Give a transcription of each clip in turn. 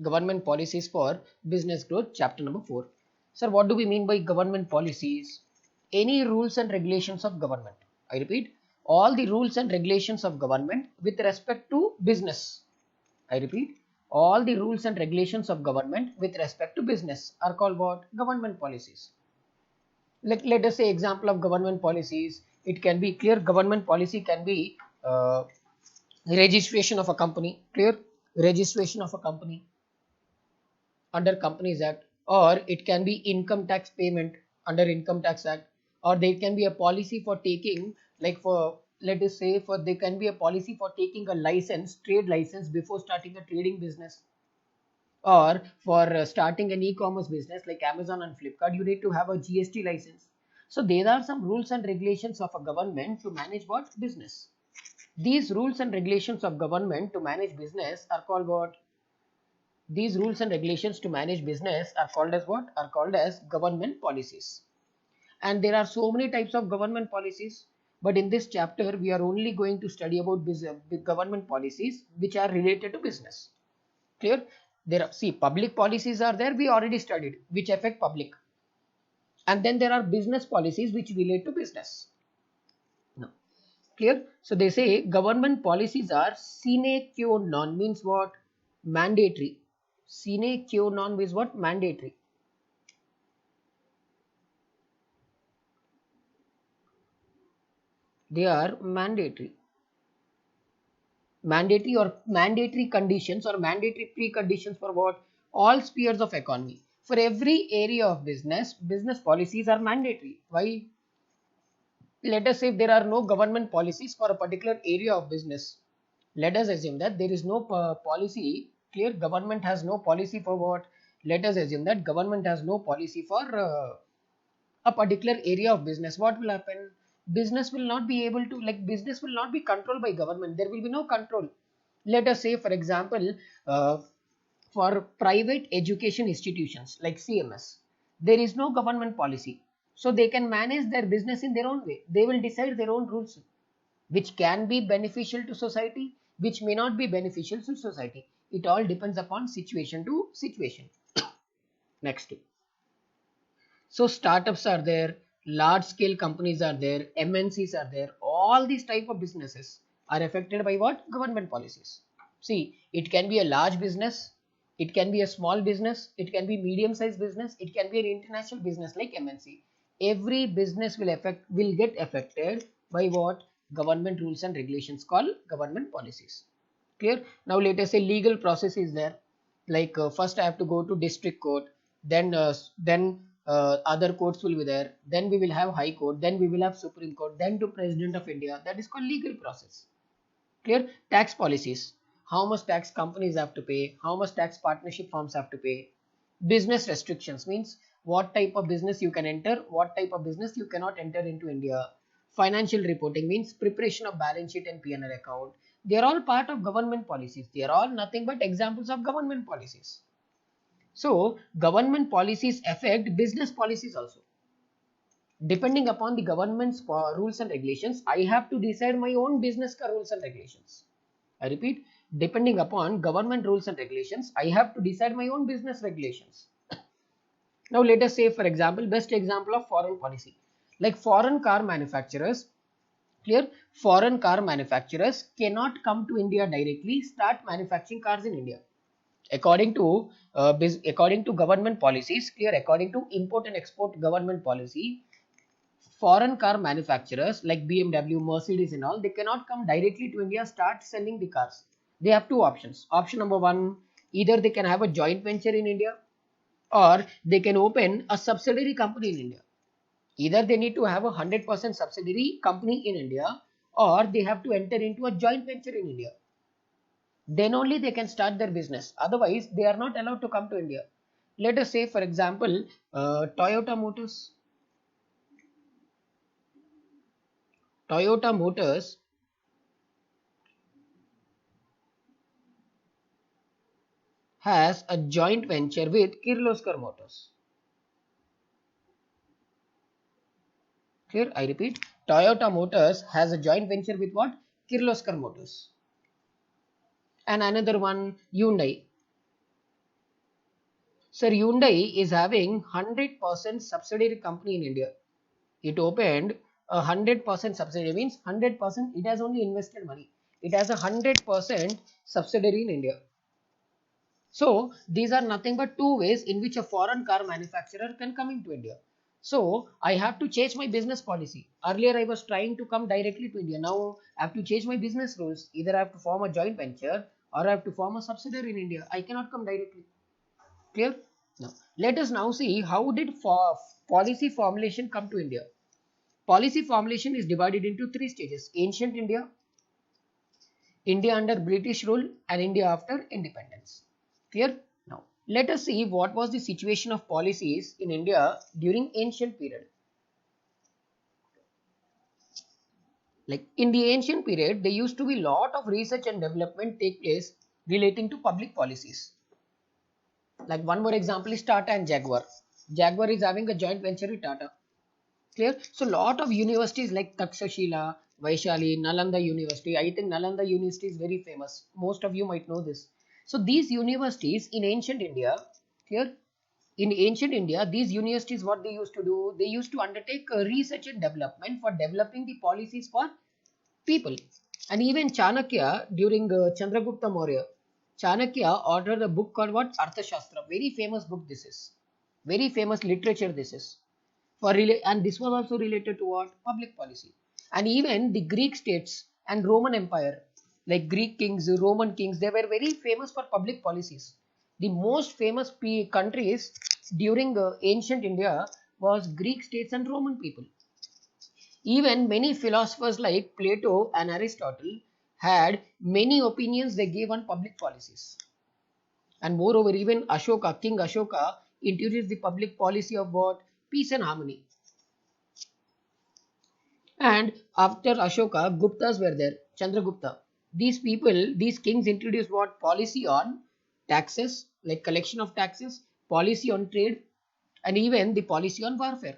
Government policies for business growth, chapter number 4. Sir, what do we mean by government policies? Any rules and regulations of government. I repeat, all the rules and regulations of government with respect to business. I repeat, all the rules and regulations of government with respect to business are called what? Government policies. Let us say example of government policies. It can be clear. Government policy can be registration of a company. Clear? Registration of a company under Companies Act, or it can be income tax payment under Income Tax Act, or there can be a policy for taking, like for, let us say, for there can be a policy for taking a license, trade license, before starting a trading business, or for starting an e-commerce business like Amazon and Flipkart, you need to have a GST license. So there are some rules and regulations of a government to manage what? Business. These rules and regulations of government to manage business are called what? These rules and regulations to manage business are called as what? Are called as government policies. And there are so many types of government policies. But in this chapter, we are only going to study about government policies which are related to business. Clear? There are, see, public policies are there. We already studied which affect public. And then there are business policies which relate to business. No. Clear? So they say government policies are sine qua non, means what? Mandatory. Sine qua non means what? Mandatory. They are mandatory. Mandatory or mandatory conditions or mandatory preconditions for what? All spheres of economy. For every area of business, business policies are mandatory. Why? Let us say if there are no government policies for a particular area of business. Let us assume that there is no policy. Clear? Government has no policy for what? Let us assume that government has no policy for a particular area of business. What will happen? Business will not be able to, like, business will not be controlled by government. There will be no control. Let us say, for example, for private education institutions like CMS, there is no government policy. So they can manage their business in their own way. They will decide their own rules, which can be beneficial to society, which may not be beneficial to society. It all depends upon situation to situation. Next. So startups are there, large scale companies are there, MNCs are there. All these type of businesses are affected by what? Government policies. See, it can be a large business, it can be a small business, it can be medium sized business, it can be an international business like MNC. Every business will get affected by what? Government rules and regulations called government policies. Clear? Now let us say legal process is there. Like first I have to go to district court, then other courts will be there, then we will have high court, then we will have Supreme Court, then to President of India. That is called legal process. Clear? Tax policies, how much tax companies have to pay, how much tax partnership firms have to pay. Business restrictions means what type of business you can enter, what type of business you cannot enter into India. Financial reporting means preparation of balance sheet and P&L account. They are all part of government policies. They are all nothing but examples of government policies. So government policies affect business policies also. Depending upon the government's rules and regulations, I have to decide my own business rules and regulations. I repeat, depending upon government rules and regulations, I have to decide my own business regulations. Now let us say, for example, best example of foreign policy. Like foreign car manufacturers, clear? Foreign car manufacturers cannot come to India directly, start manufacturing cars in India. According to government policies, clear? According to import and export government policy, foreign car manufacturers like BMW, Mercedes and all, they cannot come directly to India, start selling the cars. They have two options. Option number one, either they can have a joint venture in India, or they can open a subsidiary company in India. Either they need to have a 100% subsidiary company in India, or they have to enter into a joint venture in India. Then only they can start their business. Otherwise, they are not allowed to come to India. Let us say, for example, Toyota Motors. Toyota Motors has a joint venture with Kirloskar Motors. Clear? I repeat, Toyota Motors has a joint venture with what? Kirloskar Motors. And another one, Hyundai. Sir, Hyundai is having 100% subsidiary company in India. It opened a 100% subsidiary, means 100% it has only invested money. It has a 100% subsidiary in India. So these are nothing but two ways in which a foreign car manufacturer can come into India. So I have to change my business policy. Earlier I was trying to come directly to India. Now I have to change my business rules. Either I have to form a joint venture or I have to form a subsidiary in India. I cannot come directly. Clear? Now let us now see how did policy formulation come to India. Policy formulation is divided into three stages: ancient India, India under British rule, and India after independence. Clear? Now, let us see what was the situation of policies in India during ancient period. Like in the ancient period, there used to be lot of research and development take place relating to public policies. Like one more example is Tata and Jaguar. Jaguar is having a joint venture with Tata. Clear? So lot of universities like Takshashila, Vaishali, Nalanda University. I think Nalanda University is very famous. Most of you might know this. So these universities in ancient India, clear? In ancient India, these universities, what they used to do, they used to undertake research and development for developing the policies for people. And even Chanakya during Chandragupta Maurya, Chanakya ordered a book called what? Arthashastra. Very famous book this is. Very famous literature this is. And this was also related to what? Public policy. And even the Greek states and Roman Empire, like Greek kings, Roman kings, they were very famous for public policies. The most famous countries during ancient India was Greek states and Roman people. Even many philosophers like Plato and Aristotle had many opinions they gave on public policies. And moreover, even Ashoka, King Ashoka, introduced the public policy of what? Peace and harmony. And after Ashoka, Guptas were there, Chandragupta. These people, these kings introduced what? Policy on taxes, like collection of taxes, policy on trade, and even the policy on warfare.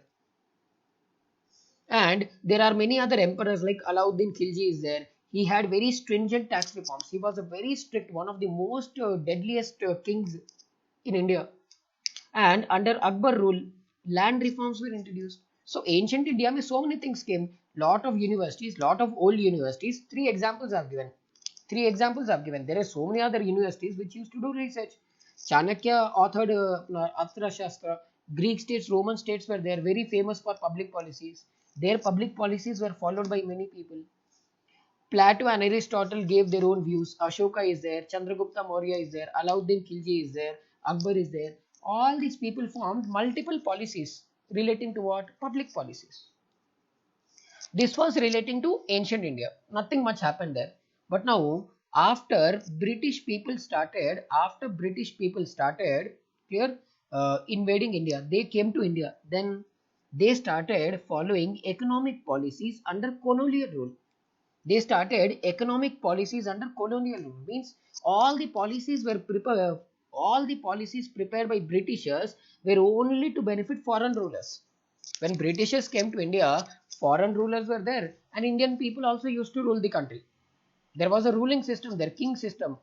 And there are many other emperors like Alauddin Khilji is there. He had very stringent tax reforms. He was a very strict, one of the most deadliest kings in India. And under Akbar rule, land reforms were introduced. So ancient India, में so many things came. Lot of universities, lot of old universities. Three examples I've given. Three examples I've given. There are so many other universities which used to do research. Chanakya authored Arthashastra. Greek states, Roman states were there, very famous for public policies. Their public policies were followed by many people. Plato and Aristotle gave their own views. Ashoka is there, Chandragupta Maurya is there, Alauddin Khilji is there, Akbar is there. All these people formed multiple policies relating to what? Public policies. This was relating to ancient India. Nothing much happened there. But now, after British people started here invading India, they came to India. Then they started following economic policies under colonial rule. They started economic policies under colonial rule. Means all the policies prepared by Britishers were only to benefit foreign rulers. When Britishers came to India, foreign rulers were there, and Indian people also used to rule the country. There was a ruling system, their king system.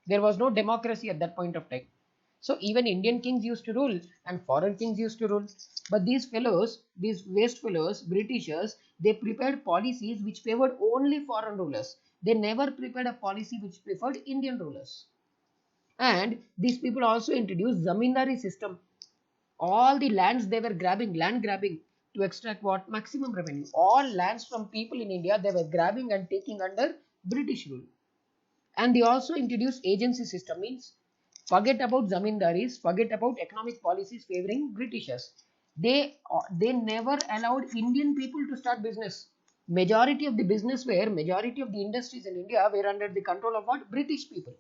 There was no democracy at that point of time. So even Indian kings used to rule and foreign kings used to rule. But these fellows, these waste fellows, Britishers, they prepared policies which favored only foreign rulers. They never prepared a policy which preferred Indian rulers. And these people also introduced zamindari system. All the lands they were grabbing, land grabbing to extract what? Maximum revenue. All lands from people in India they were grabbing and taking under British rule. And they also introduced agency system, means forget about zamindaris, forget about economic policies favoring Britishers. They never allowed Indian people to start business. Majority of the industries in India were under the control of what? British people.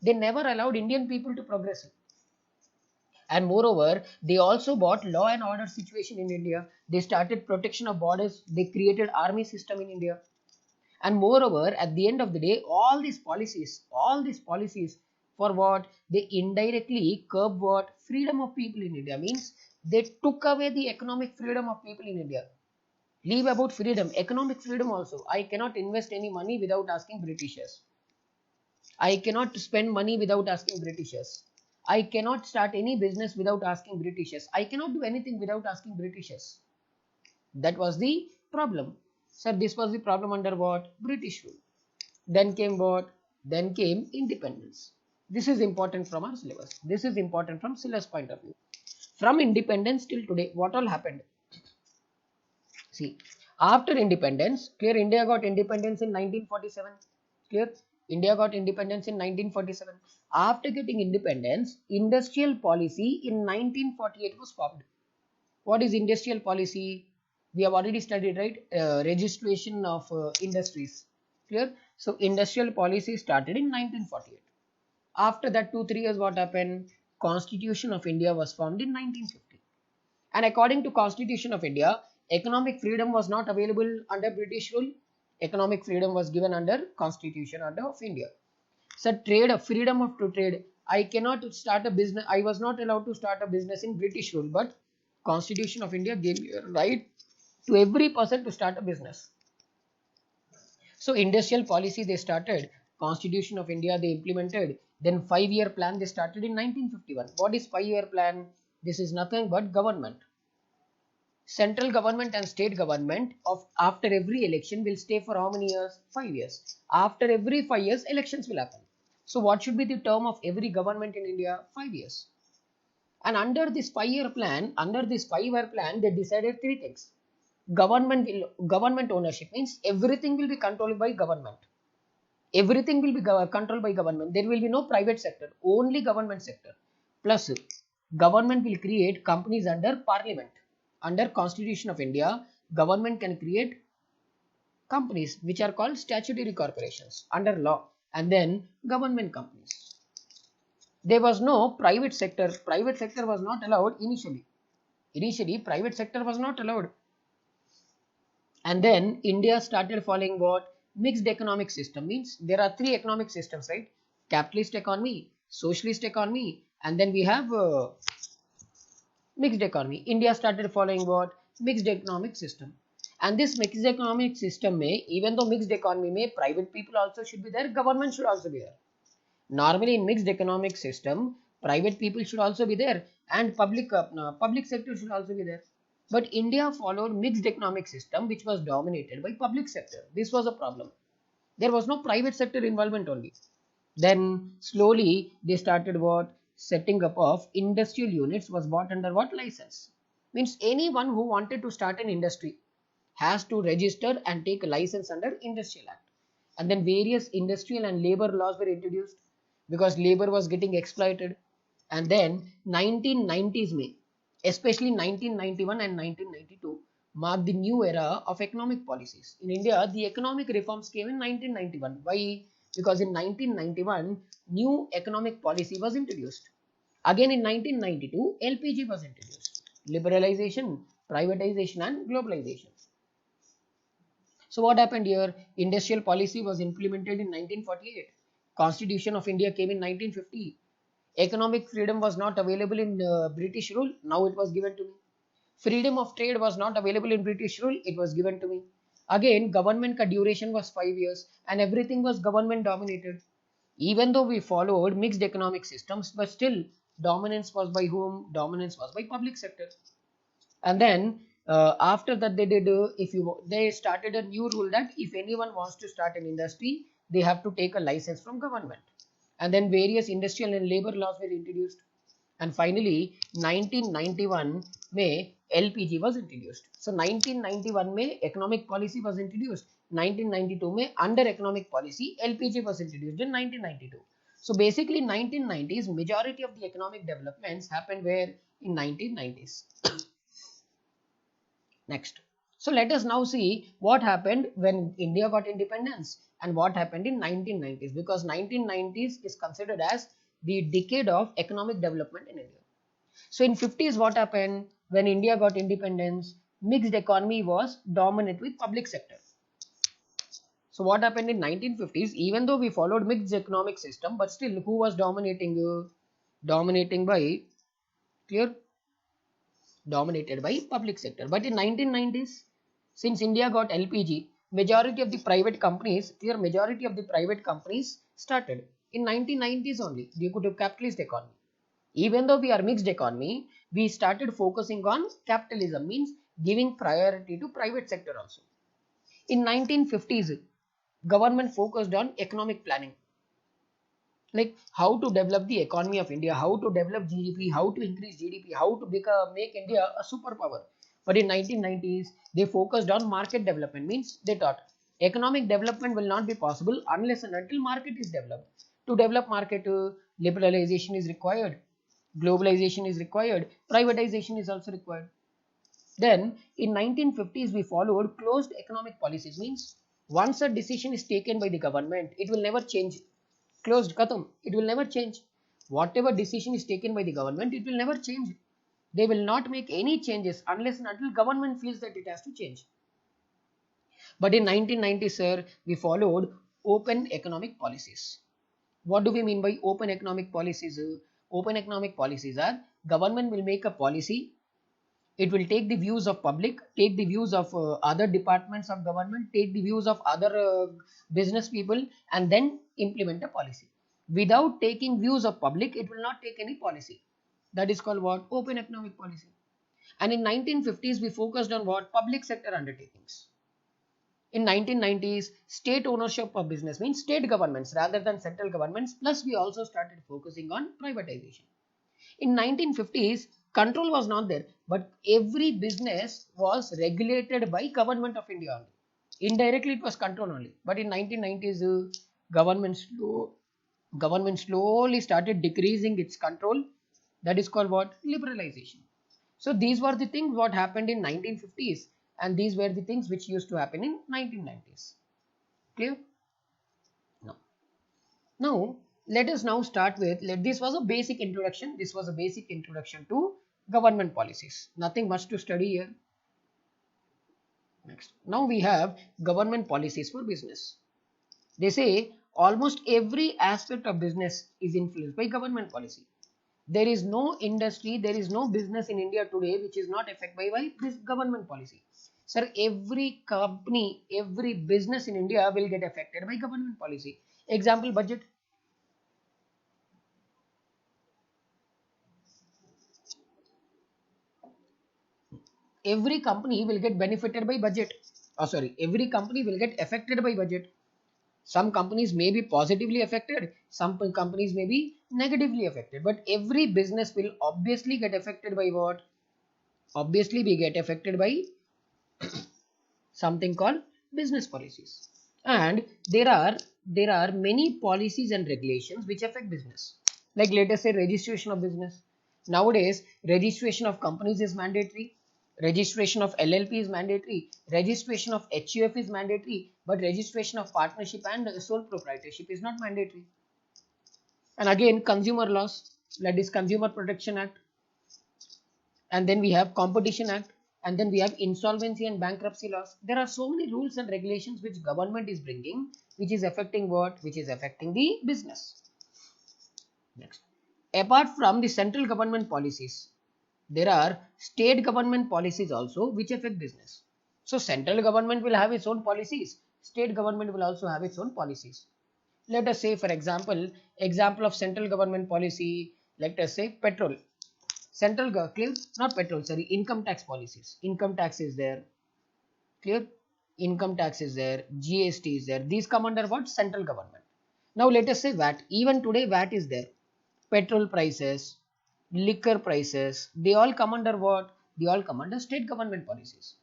They never allowed Indian people to progress. And moreover, they also brought law and order situation in India. They started protection of borders. They created army system in India. And moreover, at the end of the day, all these policies for what? They indirectly curb what? Freedom of people in India. Means they took away the economic freedom of people in India. Leave about freedom, economic freedom also. I cannot invest any money without asking Britishers. I cannot spend money without asking Britishers. I cannot start any business without asking Britishers. I cannot do anything without asking Britishers. That was the problem. Sir, this was the problem under what? British rule. Then came what? Then came independence. This is important from our syllabus. This is important from syllabus point of view. From independence till today, what all happened? See, after independence, clear, India got independence in 1947. Clear, India got independence in 1947. After getting independence, industrial policy in 1948 was formed. What is industrial policy? We have already studied, right? Registration of industries. Clear? So industrial policy started in 1948. After that, 2-3 years, what happened? Constitution of India was formed in 1950. And according to Constitution of India, economic freedom was not available under British rule. Economic freedom was given under Constitution of India. So trade, freedom of to trade. I cannot start a business. I was not allowed to start a business in British rule, but Constitution of India gave me a right to every person to start a business. So industrial policy they started, Constitution of India they implemented, then 5-year plan they started in 1951. What is 5-year plan? This is nothing but government. Central government and state government of after every election will stay for how many years? 5 years. After every 5 years elections will happen. So what should be the term of every government in India? 5 years. And under this 5-year plan, they decided 3 things. Government ownership means everything will be controlled by government. Everything will be controlled by government. There will be no private sector, only government sector. Plus, government will create companies under parliament. Under Constitution of India, government can create companies which are called statutory corporations under law, and then government companies. There was no private sector. Private sector was not allowed initially. Initially, private sector was not allowed. And then India started following what? Mixed economic system. Means there are 3 economic systems, right? Capitalist economy, socialist economy, and then we have mixed economy. India started following what? Mixed economic system. And this mixed economic system may, even though mixed economy may, private people also should be there, government should also be there. Normally in mixed economic system, private people should also be there and public sector should also be there. But India followed mixed economic system which was dominated by public sector. This was a problem. There was no private sector involvement only. Then slowly they started what? Setting up of industrial units was bought under what? License. Means anyone who wanted to start an industry has to register and take a license under Industrial Act. And then various industrial and labor laws were introduced because labor was getting exploited. And then 1990s May, especially 1991 and 1992 marked the new era of economic policies. In India, the economic reforms came in 1991. Why? Because in 1991, new economic policy was introduced. Again in 1992, LPG was introduced. Liberalization, privatization and globalization. So what happened here? Industrial policy was implemented in 1948. Constitution of India came in 1950. Economic freedom was not available in British rule. Now it was given to me. Freedom of trade was not available in British rule. It was given to me. Again, government duration was 5 years and everything was government dominated. Even though we followed mixed economic systems, but still dominance was by whom? Dominance was by public sector. And then after that they started a new rule that if anyone wants to start an industry, they have to take a license from government. And then various industrial and labor laws were introduced. And finally 1991 May LPG was introduced. So 1991 May economic policy was introduced. 1992 May under economic policy LPG was introduced in 1992. So basically 1990s majority of the economic developments happened where? In 1990s. Next. So let us now see what happened when India got independence and what happened in 1990s, because 1990s is considered as the decade of economic development in India. So in 50s what happened when India got independence? Mixed economy was dominant with public sector. So what happened in 1950s? Even though we followed mixed economic system, but still who was dominating? Dominating by clear? Dominated by public sector. But in 1990s, since India got LPG, majority of the private companies started in 1990s only due to capitalist economy. Even though we are mixed economy, we started focusing on capitalism, means giving priority to private sector also. In 1950s, government focused on economic planning, like how to develop the economy of India, how to develop GDP, how to increase GDP, how to make India a superpower. But in 1990s, they focused on market development, means they thought economic development will not be possible unless and until market is developed. To develop market, liberalization is required, globalization is required, privatization is also required. Then in 1950s, we followed closed economic policies, means once a decision is taken by the government, it will never change. Closed, khatam, it will never change. Whatever decision is taken by the government, it will never change. They will not make any changes unless and until government feels that it has to change. But in 1990, sir, we followed open economic policies. What do we mean by open economic policies? Open economic policies are government will make a policy. It will take the views of public, take the views of other departments of government, take the views of other business people, and then implement a policy. Without taking views of public, it will not take any policy. That is called what? Open economic policy. And in 1950s, we focused on what? Public sector undertakings. In 1990s, state ownership of business, means state governments rather than central governments. Plus, we also started focusing on privatization. In 1950s, control was not there, but every business was regulated by government of India only. Indirectly, it was control only. But in 1990s, government slowly started decreasing its control. That is called what? Liberalization. So these were the things what happened in 1950s, and these were the things which used to happen in 1990s. Clear? No. Now, let us now start with, this was a basic introduction. This was a basic introduction to government policies. Nothing much to study here. Next. Now we have government policies for business. They say almost every aspect of business is influenced by government policy. There is no industry, there is no business in India today which is not affected by this government policy. Sir, every company, every business in India will get affected by government policy. Example, budget. Every company will get benefited by budget. Every company will get affected by budget. Some companies may be positively affected, some companies may be negatively affected, but every business will obviously get affected by what? Obviously, we get affected by something called business policies. And there are many policies and regulations which affect business. Like let us say registration of business. Nowadays, registration of companies is mandatory. Registration of LLP is mandatory. Registration of HUF is mandatory. But registration of partnership and sole proprietorship is not mandatory. And again, consumer laws, that is Consumer Protection Act. And then we have Competition Act. And then we have insolvency and bankruptcy laws. There are so many rules and regulations which government is bringing, which is affecting what? Which is affecting the business. Next. Apart from the central government policies, there are state government policies also which affect business. So central government will have its own policies. State government will also have its own policies. Let us say, for example of central government policy, let us say petrol. Clear? Not petrol, sorry, income tax policies. Income tax is there. Clear? Income tax is there. GST is there. These come under what? Central government. Now let us say VAT. Even today VAT is there. Petrol prices, liquor prices, they all come under what? They all come under state government policies.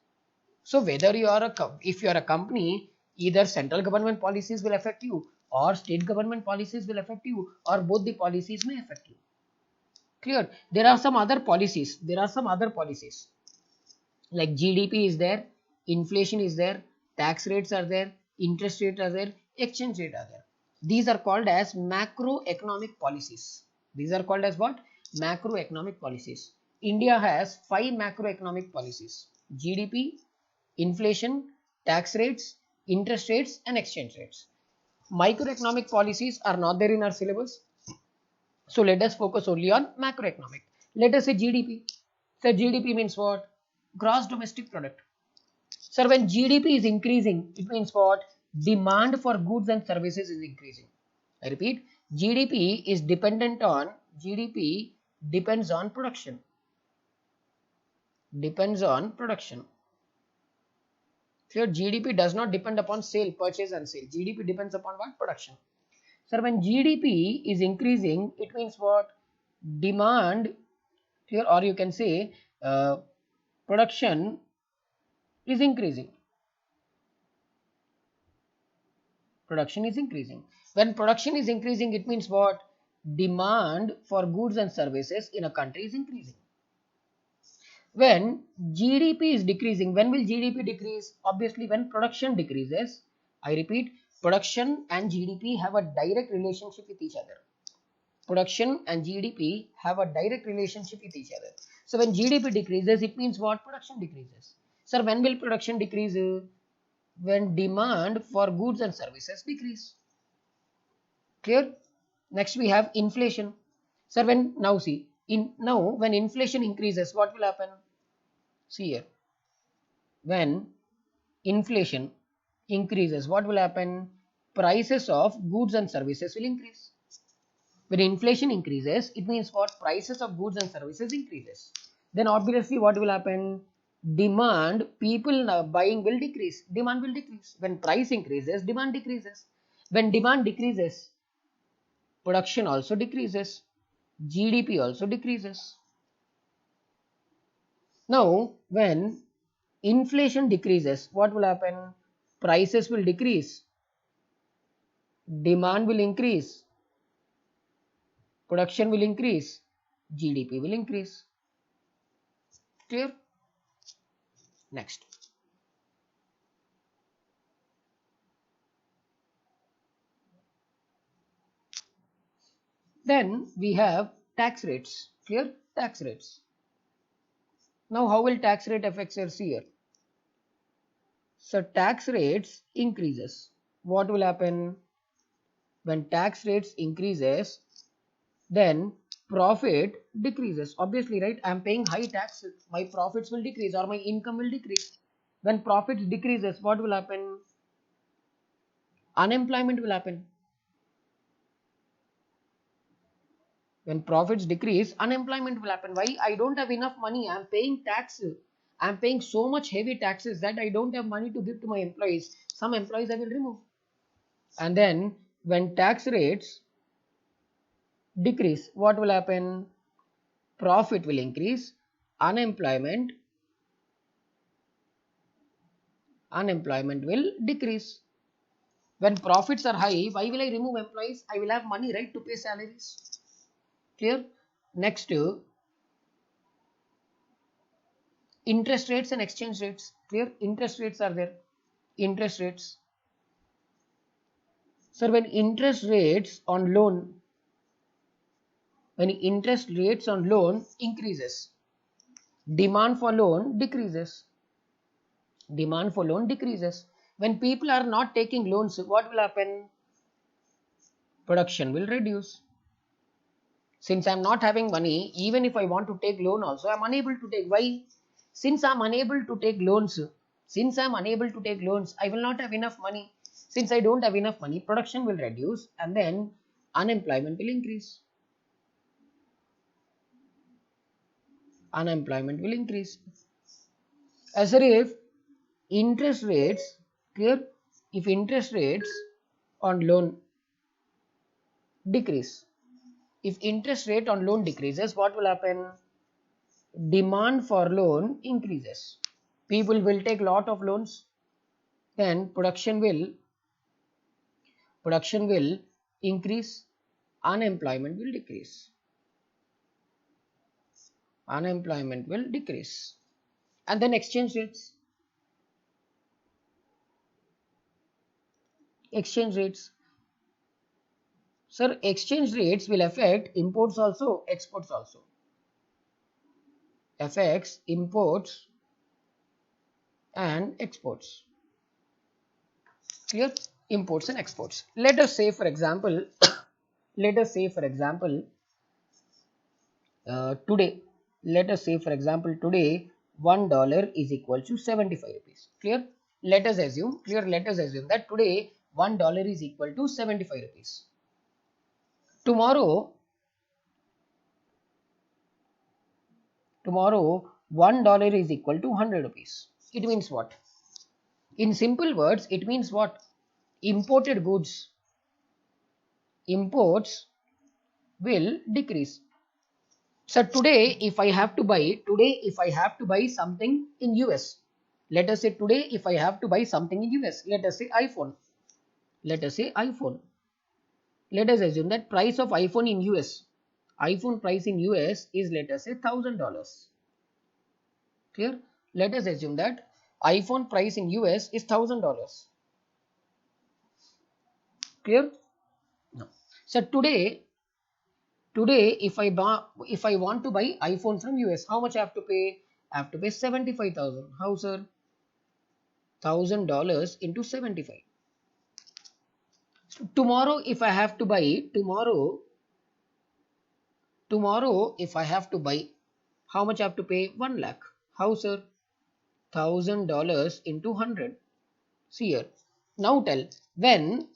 So whether you are if you are a company, either central government policies will affect you or state government policies will affect you, or both the policies may affect you. Clear? There are some other policies. Like GDP is there, inflation is there, tax rates are there, interest rates are there, exchange rate are there. These are called as macroeconomic policies. These are called as what? Macroeconomic policies. India has 5 macroeconomic policies: GDP, inflation, tax rates, interest rates, and exchange rates. Microeconomic policies are not there in our syllabus. So let us focus only on macroeconomic. Let us say GDP. So GDP means what? Gross domestic product. Sir, when GDP is increasing, it means what? Demand for goods and services is increasing. I repeat, GDP is dependent on depends on production. Depends on production. Here GDP does not depend upon sale, purchase and sale. GDP depends upon what? Production. Sir, when GDP is increasing, it means what? Demand here, or you can say production is increasing. Production is increasing. When production is increasing, it means what? Demand for goods and services in a country is increasing. When GDP is decreasing, when will GDP decrease? Obviously, when production decreases. I repeat, production and GDP have a direct relationship with each other. Production and GDP have a direct relationship with each other. So when GDP decreases, it means what? Production decreases. Sir, when will production decrease? When demand for goods and services decrease. Clear? Next we have inflation. Sir, when now see, now when inflation increases, what will happen? See here. When inflation increases, what will happen? Prices of goods and services will increase. When inflation increases, it means what? Prices of goods and services increases. Then obviously what will happen? Demand, people buying will decrease. Demand will decrease. When price increases, demand decreases. When demand decreases, production also decreases. GDP also decreases. Now, when inflation decreases, what will happen? Prices will decrease. Demand will increase. Production will increase. GDP will increase. Clear? Next. Then we have tax rates. Clear? Tax rates. Now how will tax rate affect us here? So tax rates increases. What will happen? When tax rates increases, then profit decreases. Obviously, right? I am paying high tax. My profits will decrease or my income will decrease. When profits decreases, what will happen? Unemployment will happen. When profits decrease, unemployment will happen. Why? I don't have enough money. I am paying tax. I am paying so much heavy taxes that I don't have money to give to my employees. Some employees I will remove. And then when tax rates decrease, what will happen? Profit will increase. Unemployment will decrease. When profits are high, why will I remove employees? I will have money, right, to pay salaries. Clear? Next, interest rates and exchange rates. Clear? Interest rates are there. Interest rates. Sir, when interest rates on loan increases, demand for loan decreases. Demand for loan decreases. When people are not taking loans, what will happen? Production will reduce. Since I am not having money, even if I want to take loan also, I am unable to take. Why? Since I am unable to take loans, I will not have enough money. Since I don't have enough money, production will reduce and then unemployment will increase. Unemployment will increase. As if interest rates, clear? If interest rates on loan decrease, if interest rate on loan decreases, what will happen? Demand for loan increases. People will take lot of loans. Then production will increase. Unemployment will decrease. Unemployment will decrease. And then exchange rates. Exchange rates. Sir, exchange rates will affect imports also, exports also. Affects imports and exports. Clear? Imports and exports. Let us say for example, today, $1 is equal to 75 rupees. Clear? Let us assume that today $1 is equal to 75 rupees. Tomorrow tomorrow $1 is equal to 100 rupees. It means what? In simple words, it means what? Imported goods, imports will decrease. So today, if I have to buy something in US, let us say today, if I have to buy something in US, let us say iPhone. Let us say iPhone. Let us assume that price of iPhone in US, iPhone price in US is, let us say, $1,000. Clear? Let us assume that iPhone price in US is $1,000. Clear? No. So today if I want to buy iPhone from US, how much I have to pay? I have to pay 75,000. How, sir? $1,000 into 75. So tomorrow if I have to buy tomorrow if I have to buy, how much I have to pay? 1 lakh. How, sir? $1,000 into 100. See here. Now tell, when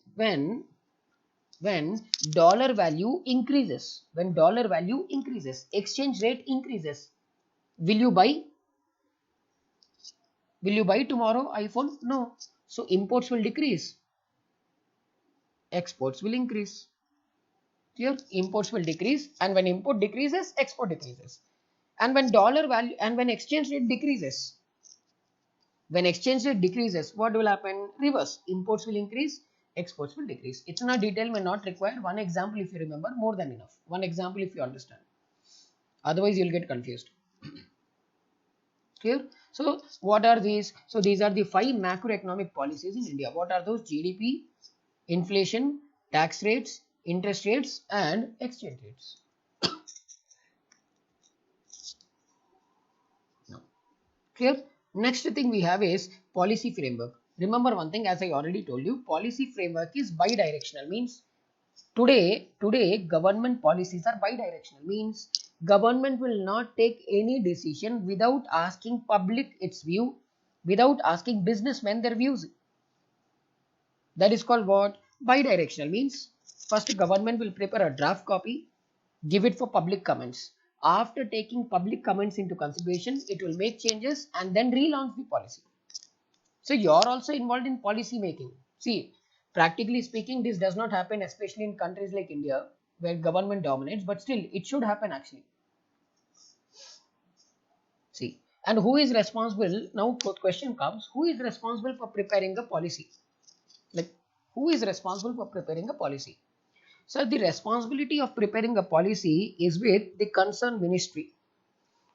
dollar value increases, exchange rate increases, will you buy? Will you buy tomorrow iPhone? No. So imports will decrease, exports will increase. Here imports will decrease, and when import decreases, export decreases. And when dollar value and when exchange rate decreases, what will happen? Reverse. Imports will increase, exports will decrease. It's not detail may not required. One example, if you remember, more than enough. One example, if you understand. Otherwise, you'll get confused. Clear? So, what are these? So, these are the 5 macroeconomic policies in India. What are those? GDP, inflation, tax rates, interest rates, and exchange rates. Now, clear? Next thing we have is policy framework. Remember one thing, as I already told you, policy framework is bidirectional. Means today government policies are bidirectional. Means government will not take any decision without asking public its view, without asking businessmen their views. That is called what? Bidirectional. Means first government will prepare a draft copy, give it for public comments. After taking public comments into consideration, it will make changes and then relaunch the policy. So you are also involved in policy making. See, practically speaking, this does not happen, especially in countries like India, where government dominates, but still it should happen actually. See, and who is responsible? Now question comes, who is responsible for preparing a policy? Like, who is responsible for preparing a policy? So the responsibility of preparing a policy is with the concerned ministry.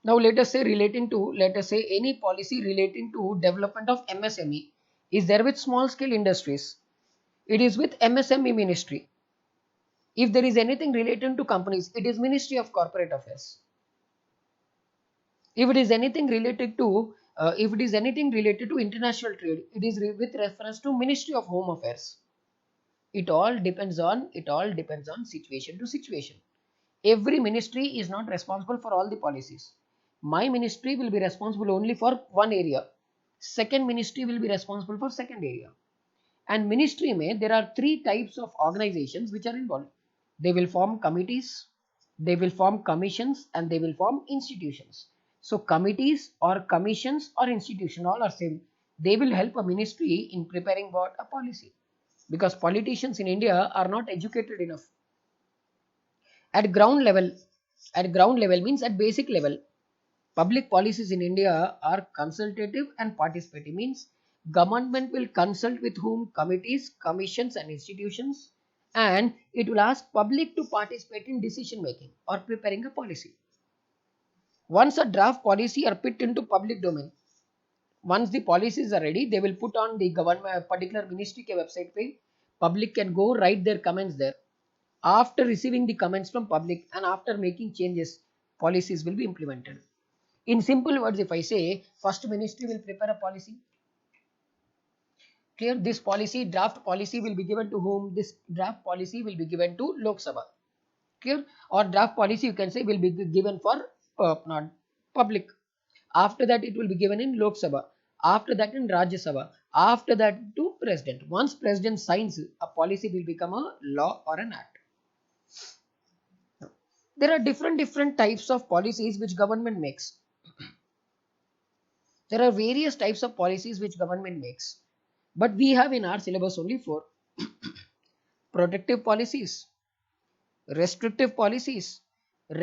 Now let us say any policy relating to development of MSME is there with small scale industries. It is with MSME ministry. If there is anything related to companies, it is Ministry of Corporate Affairs. If it is anything related to international trade, it is with reference to Ministry of Home Affairs. It all depends on situation to situation. Every ministry is not responsible for all the policies. My ministry will be responsible only for one area. Second ministry will be responsible for second area. And ministry mein there are 3 types of organizations which are involved. They will form committees, they will form commissions, and they will form institutions. So committees or commissions or institution all are same. They will help a ministry in preparing what? A policy. Because politicians in India are not educated enough. At ground level means at basic level, public policies in India are consultative and participative. Means government will consult with whom? Committees, commissions, and institutions, and it will ask public to participate in decision making or preparing a policy. Once a draft policy are put into public domain, once the policies are ready, they will put on the government particular ministry ke website page. Public can go write their comments there. After receiving the comments from public and after making changes, policies will be implemented. In simple words, if I say, first ministry will prepare a policy. Clear? This policy, draft policy will be given to whom? This draft policy will be given to Lok Sabha. Clear? Or draft policy you can say will be given for not public. After that it will be given in Lok Sabha. After that in Rajya Sabha. After that to president. Once president signs, a policy will become a law or an act. There are different types of policies which government makes. There are various types of policies which government makes, but we have in our syllabus only four: protective policies, restrictive policies,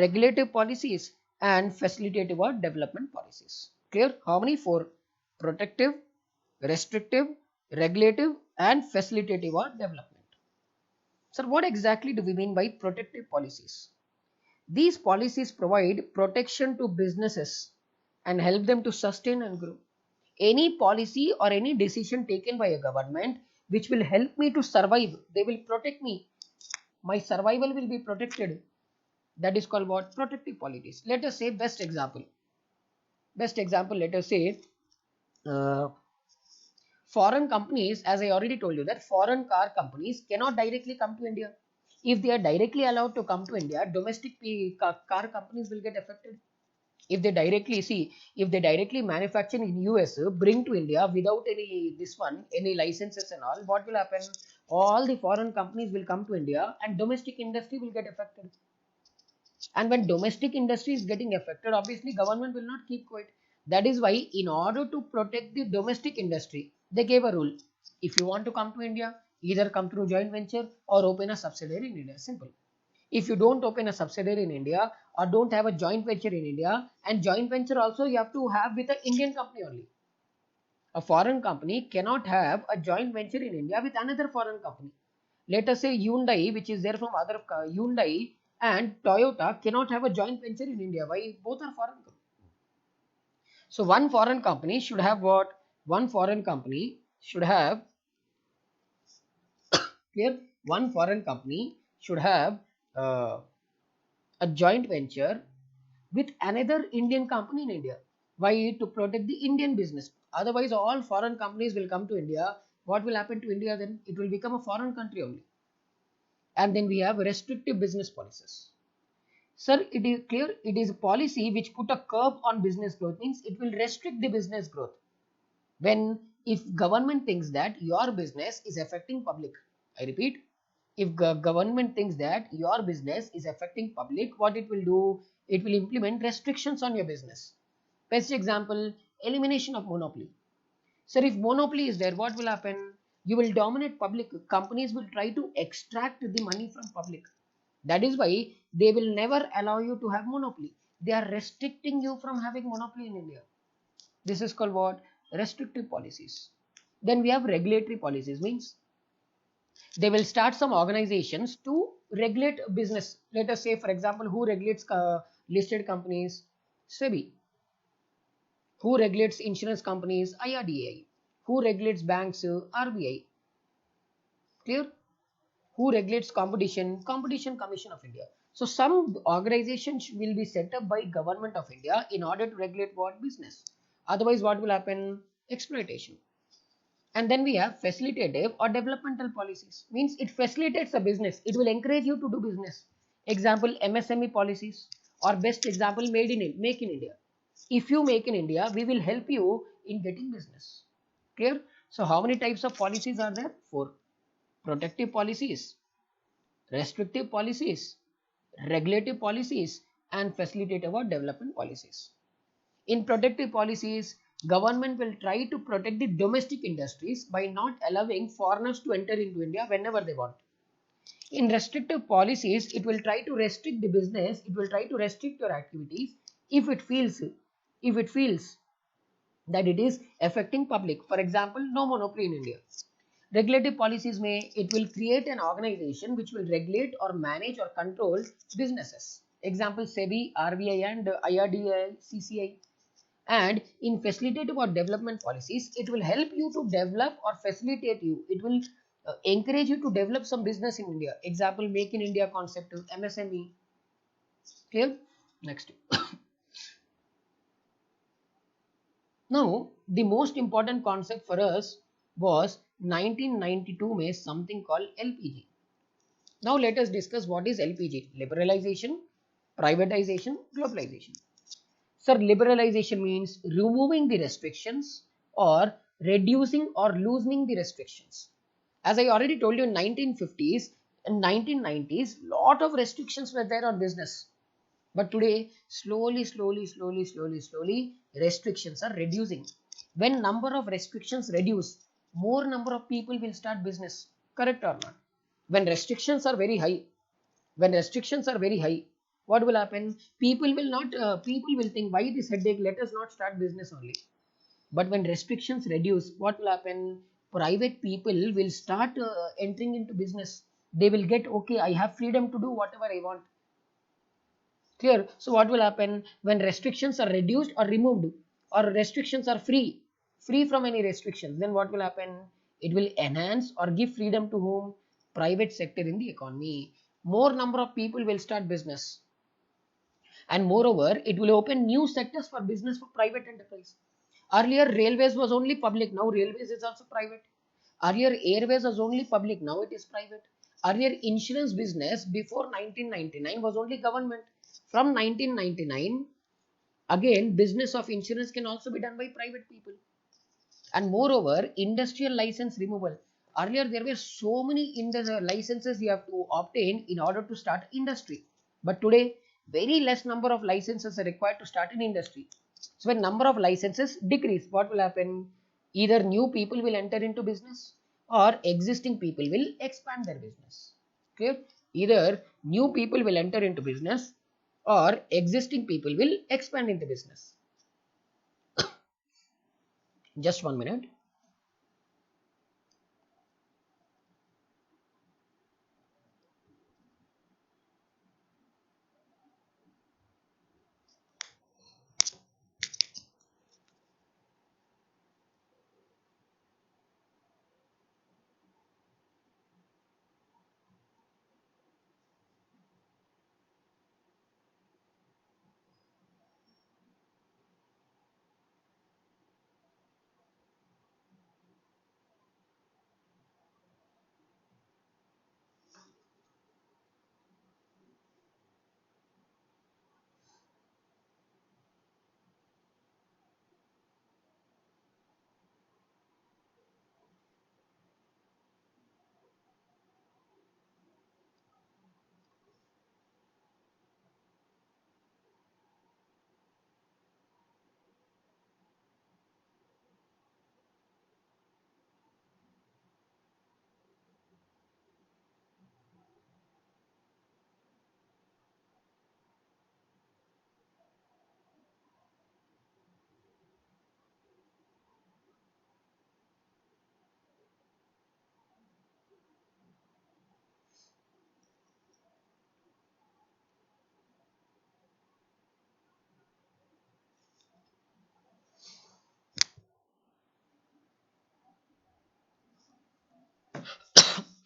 regulative policies, and facilitative or development policies. Clear? How many? Four: protective, restrictive, regulative, and facilitative or development. So, what exactly do we mean by protective policies? These policies provide protection to businesses and help them to sustain and grow. Any policy or any decision taken by a government which will help me to survive, they will protect me. My survival will be protected. That is called what? Protective policies. Let us say best example. Best example, let us say uh, foreign companies, as I already told you that foreign car companies cannot directly come to India. If they are directly allowed to come to India, domestic car companies will get affected. If they directly see, if they directly manufacture in US, bring to India without any this one, any licenses and all, what will happen? All the foreign companies will come to India and domestic industry will get affected. And when domestic industry is getting affected, obviously government will not keep quiet. That is why, in order to protect the domestic industry, they gave a rule: if you want to come to India, either come through joint venture or open a subsidiary in India. Simple. If you don't open a subsidiary in India or don't have a joint venture in India, and joint venture also you have to have with an Indian company only. A foreign company cannot have a joint venture in India with another foreign company. Let us say Hyundai, which is there from other Hyundai and Toyota cannot have a joint venture in India. Why? Both are foreign companies. So one foreign company should have what? One foreign company should have clear. One foreign company should have uh, a joint venture with another Indian company in India. Why? To protect the Indian business. Otherwise, all foreign companies will come to India. What will happen to India then? It will become a foreign country only. And then we have restrictive business policies. Sir, it is clear, it is a policy which put a curb on business growth, means it will restrict the business growth. When, if government thinks that your business is affecting public, I repeat, if government thinks that your business is affecting public, what it will do? It will implement restrictions on your business. Best example, elimination of monopoly. Sir, if monopoly is there, what will happen? You will dominate public. Companies will try to extract the money from public. That is why they will never allow you to have monopoly. They are restricting you from having monopoly in India. This is called what? Restrictive policies. Then we have regulatory policies, means they will start some organizations to regulate business. Let us say, for example, who regulates listed companies? SEBI. Who regulates insurance companies? IRDAI. Who regulates banks? RBI. Clear? Who regulates competition? Competition Commission of India. So some organizations will be set up by Government of India in order to regulate what? Business. Otherwise, what will happen? Exploitation. And then we have facilitative or developmental policies. Means it facilitates a business. It will encourage you to do business. Example, MSME policies, or best example, make in India. If you make in India, we will help you in getting business. Clear? So how many types of policies are there? Four: protective policies, restrictive policies, regulative policies, and facilitative or development policies. In protective policies, government will try to protect the domestic industries by not allowing foreigners to enter into India whenever they want. In restrictive policies, it will try to restrict the business, it will try to restrict your activities if it feels that it is affecting public. For example, no monopoly in India. Regulative policies may, it will create an organization which will regulate or manage or control businesses. Example, SEBI, RBI and IRDAI, CCI. And in facilitative or development policies, it will help you to develop or facilitate you. It will encourage you to develop some business in India. Example, Make in India concept, MSME. Clear? Next. Now, the most important concept for us was 1992 में something called LPG. Now let us discuss what is LPG. Liberalization, privatization, globalization. Sir, liberalization means removing the restrictions or reducing or loosening the restrictions. As I already told you, in 1950s and 1990s, lot of restrictions were there on business. But today, slowly, restrictions are reducing. When number of restrictions reduce, more number of people will start business. Correct or not? When restrictions are very high, when restrictions are very high, what will happen? People will not. People will think, why this headache? Let us not start business only. But when restrictions reduce, what will happen? Private people will start entering into business. They will get, okay, I have freedom to do whatever I want. Clear? So what will happen when restrictions are reduced or removed, or restrictions are free from any restrictions? Then what will happen? It will enhance or give freedom to whom? Private sector in the economy. More number of people will start business, and moreover, it will open new sectors for business for private enterprise. Earlier, railways was only public. Now, railways is also private. Earlier, airways was only public. Now, it is private. Earlier, insurance business before 1999 was only government. From 1999, again, business of insurance can also be done by private people. And moreover, industrial license removal. Earlier, there were so many licenses you have to obtain in order to start industry. But today, very less number of licenses are required to start an industry. So when number of licenses decrease, what will happen? Either new people will enter into business, or existing people will expand their business. Clear? Either new people will enter into business, or existing people will expand into business. Just 1 minute.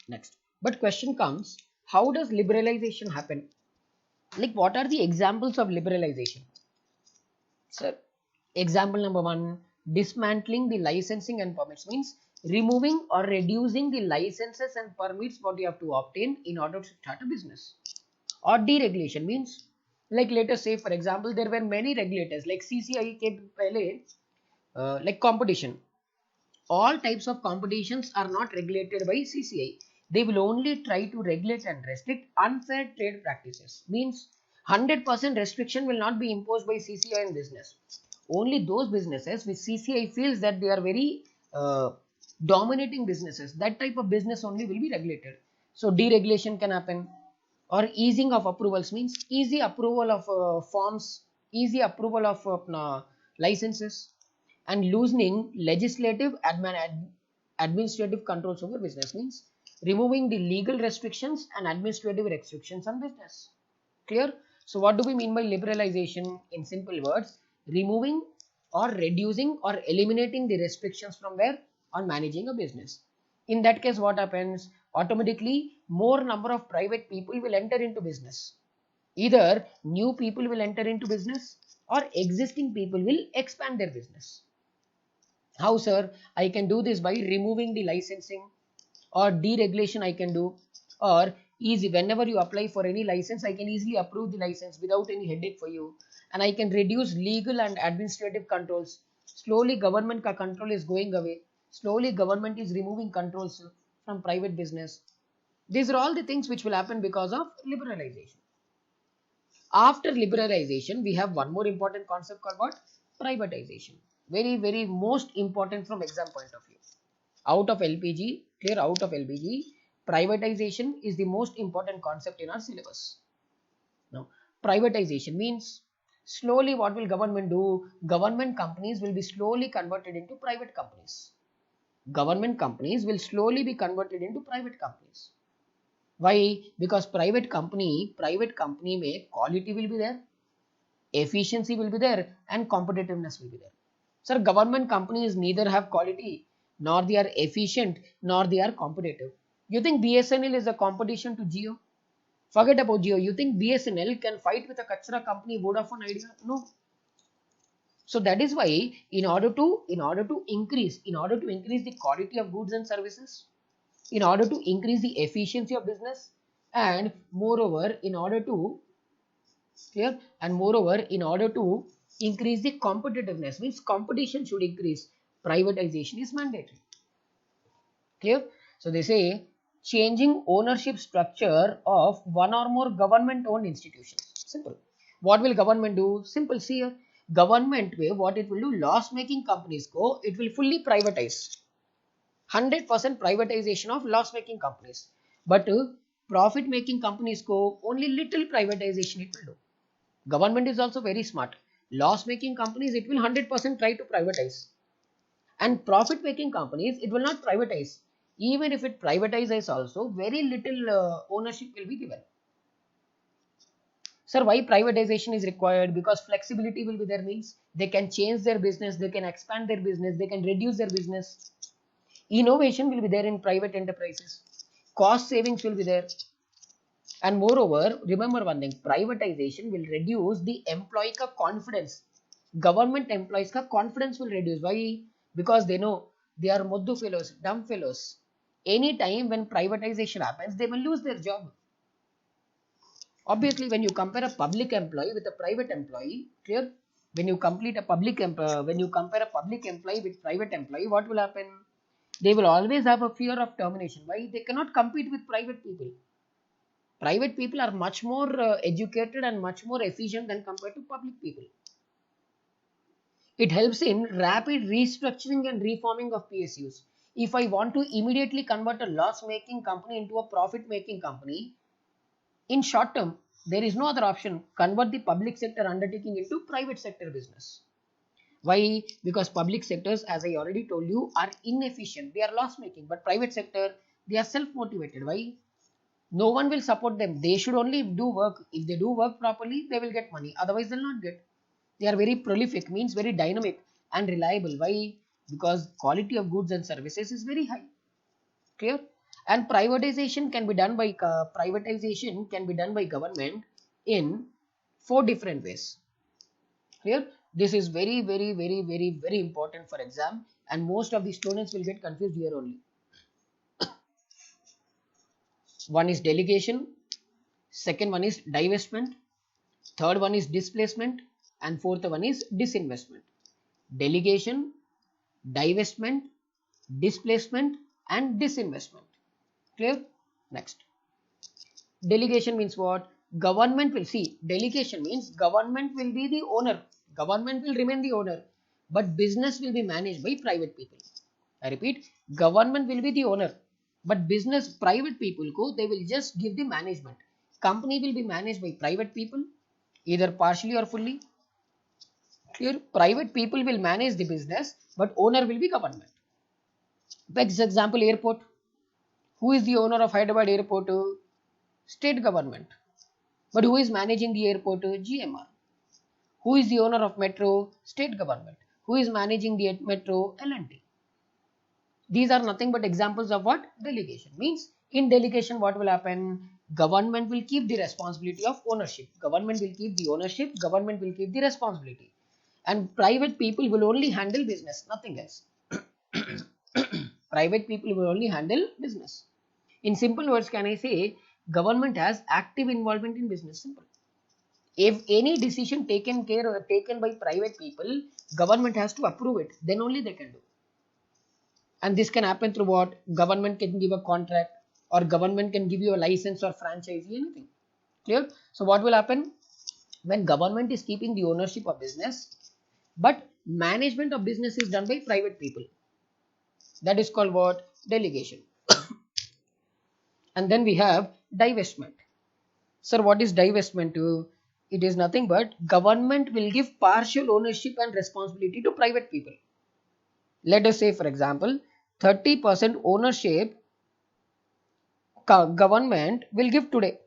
Next. But question comes, how does liberalization happen? Like, what are the examples of liberalization? Sir, example number one, dismantling the licensing and permits means removing or reducing the licenses and permits what you have to obtain in order to start a business. Or deregulation means, like let us say for example, there were many regulators like CCI के पहले, like competition. All types of competitions are not regulated by CCI. They will only try to regulate and restrict unfair trade practices. Means 100% restriction will not be imposed by CCI in business. Only those businesses which CCI feels that they are very dominating businesses, that type of business only will be regulated. So deregulation can happen, or easing of approvals means easy approval of forms, easy approval of licenses, and loosening legislative administrative controls over business means removing the legal restrictions and administrative restrictions on business. Clear? So what do we mean by liberalization? In simple words, removing or reducing or eliminating the restrictions from where? On managing a business. In that case, what happens? Automatically, more number of private people will enter into business. Either new people will enter into business, or existing people will expand their business. How, sir? I can do this by removing the licensing, or deregulation I can do, or easy whenever you apply for any license, I can easily approve the license without any headache for you, and I can reduce legal and administrative controls. Slowly, government ka control is going away. Slowly, government is removing controls from private business. These are all the things which will happen because of liberalization. After liberalization, we have one more important concept called what? Privatization. Very, very most important from exam point of view. Out of LPG, clear, out of LPG, privatization is the most important concept in our syllabus. Now, privatization means slowly what will government do? Government companies will be slowly converted into private companies. Government companies will slowly be converted into private companies. Why? Because private company may quality will be there, efficiency will be there, and competitiveness will be there. Sir, government companies neither have quality, nor they are efficient, nor they are competitive. You think BSNL is a competition to Jio? Forget about Jio. You think BSNL can fight with a Kachra company, Vodafone Idea? No. So that is why in order to increase the quality of goods and services, in order to increase the efficiency of business, and moreover in order to clear and moreover in order to increase the competitiveness, means competition should increase, privatization is mandatory. Clear? So they say changing ownership structure of one or more government owned institutions. Simple. What will government do? Simple. See here, government way what it will do, loss making companies go, it will fully privatize. 100% privatization of loss making companies. But profit making companies go, only little privatization it will do. Government is also very smart. Loss making companies it will 100% try to privatize. And profit making companies it will not privatize. Even if it privatizes also, very little ownership will be given. Sir, why privatization is required? Because flexibility will be there, means they can change their business, they can expand their business, they can reduce their business. Innovation will be there in private enterprises. Cost savings will be there. And moreover, remember one thing, privatization will reduce the employee ka confidence. Government employees ka confidence will reduce. Why? Because they know they are moddu fellows, dumb fellows. Any time when privatization happens, they will lose their job. Obviously, when you compare a public employee with a private employee, clear? When you complete a when you compare a public employee with private employee, what will happen? They will always have a fear of termination. Why? They cannot compete with private people. Private people are much more educated and much more efficient than compared to public people. It helps in rapid restructuring and reforming of PSUs. If I want to immediately convert a loss-making company into a profit-making company, in short term, there is no other option. Convert the public sector undertaking into private sector business. Why? Because public sectors, as I already told you, are inefficient. They are loss-making. But private sector, they are self-motivated. Why? No one will support them. They should only do work. If they do work properly, they will get money. Otherwise, they'll not get. They are very prolific, means very dynamic and reliable. Why? Because quality of goods and services is very high. Clear? And privatization can be done by government in 4 different ways. Clear? This is very, very, very, very, very important for exam, and most of the students will get confused here only. One is delegation, second one is divestment, third one is displacement, and fourth one is disinvestment. Delegation, divestment, displacement, and disinvestment. Clear? Next. Delegation means what? Government will see. Delegation means government will be the owner. Government will remain the owner, but business will be managed by private people. I repeat, government will be the owner, but business, private people they will just give the management. Company will be managed by private people, either partially or fully. Clear? Private people will manage the business, but owner will be government. Next example, airport. Who is the owner of Hyderabad airport? State government. But who is managing the airport? GMR. Who is the owner of metro? State government. Who is managing the metro? L&T. These are nothing but examples of what? Delegation. Means in delegation what will happen? Government will keep the responsibility of ownership. Government will keep the ownership. Government will keep the responsibility. And private people will only handle business, nothing else. Private people will only handle business. In simple words, can I say government has active involvement in business? Simple. If any decision taken by private people, government has to approve it. Then only they can do. And this can happen through what? Government can give a contract, or government can give you a license or franchise, anything. Clear? So what will happen? when government is keeping the ownership of business, but management of business is done by private people. That is called what? Delegation. And then we have divestment. Sir, what is divestment? It is nothing but government will give partial ownership and responsibility to private people. Let us say, for example, 30% ownership government will give today.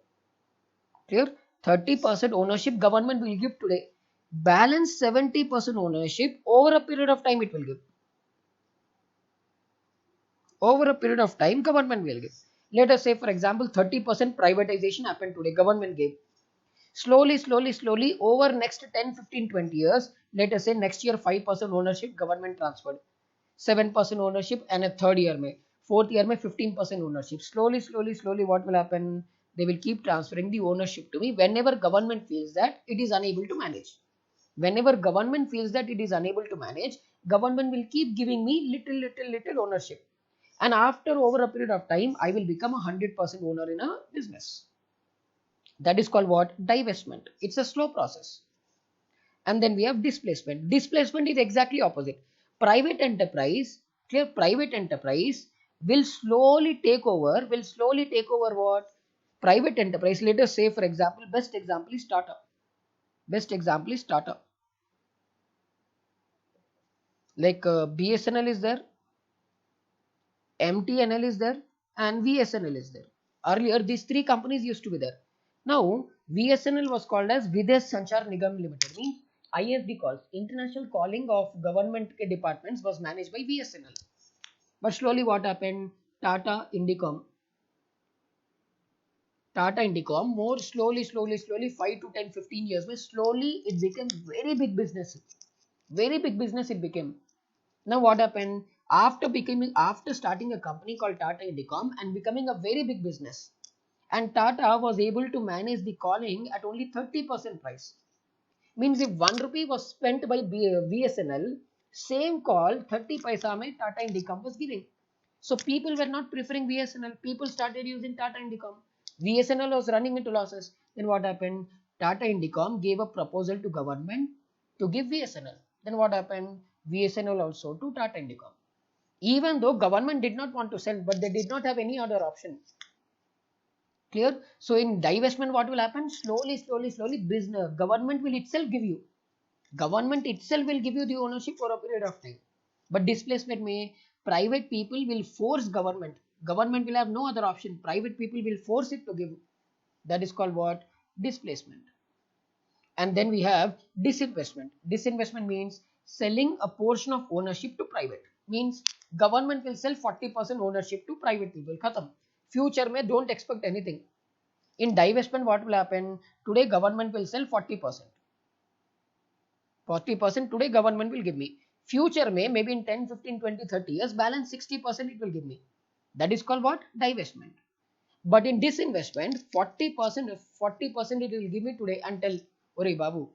Clear? 30% ownership government will give today. Balance 70% ownership over a period of time it will give. Over a period of time, government will give. Let us say, for example, 30% privatization happened today, government gave. Slowly, over next 10, 15, 20 years, let us say next year 5% ownership government transferred, 7% ownership, and a third year may, fourth year may 15% ownership. Slowly, what will happen? They will keep transferring the ownership to me whenever government feels that it is unable to manage. Whenever government feels that it is unable to manage, government will keep giving me little ownership. And after over a period of time, I will become 100% owner in a business. That is called what? Divestment. It's a slow process. And then we have displacement. Displacement is exactly opposite. Private enterprise, clear, private enterprise will slowly take over what? Private enterprise. Let us say, for example, best example is Tata. Best example is Tata. Like BSNL is there, MTNL is there, and VSNL is there. Earlier, these three companies used to be there. Now, VSNL was called as Videsh Sanchar Nigam Limited, means ISD calls, international calling of government departments was managed by VSNL. But slowly what happened? Tata Indicom, more slowly, 5 to 10, 15 years, slowly it became very big business. Very big business it became. Now what happened? After starting a company called Tata Indicom and becoming a very big business, and Tata was able to manage the calling at only 30% price. Means if 1 rupee was spent by VSNL, same call 30 paisa mein Tata Indicom was giving. So people were not preferring VSNL. People started using Tata Indicom. VSNL was running into losses. Then what happened? Tata Indicom gave a proposal to government to give VSNL. Then what happened? VSNL also to Tata Indicom. Even though government did not want to sell, but they did not have any other option. Clear? So in divestment, what will happen? Slowly, business government will itself give you. Government itself will give you the ownership for a period of time. But displacement may private people will force government. Government will have no other option. Private people will force it to give. That is called what? Displacement. And then we have disinvestment. Disinvestment means selling a portion of ownership to private. Means government will sell 40% ownership to private people. Khatam. Future may don't expect anything. In divestment, what will happen? Today government will sell 40%. 40% today government will give me. Future may, maybe in 10, 15, 20, 30 years, balance 60% it will give me. That is called what? Divestment. But in disinvestment, 40% it will give me today and tell, Ore Babu,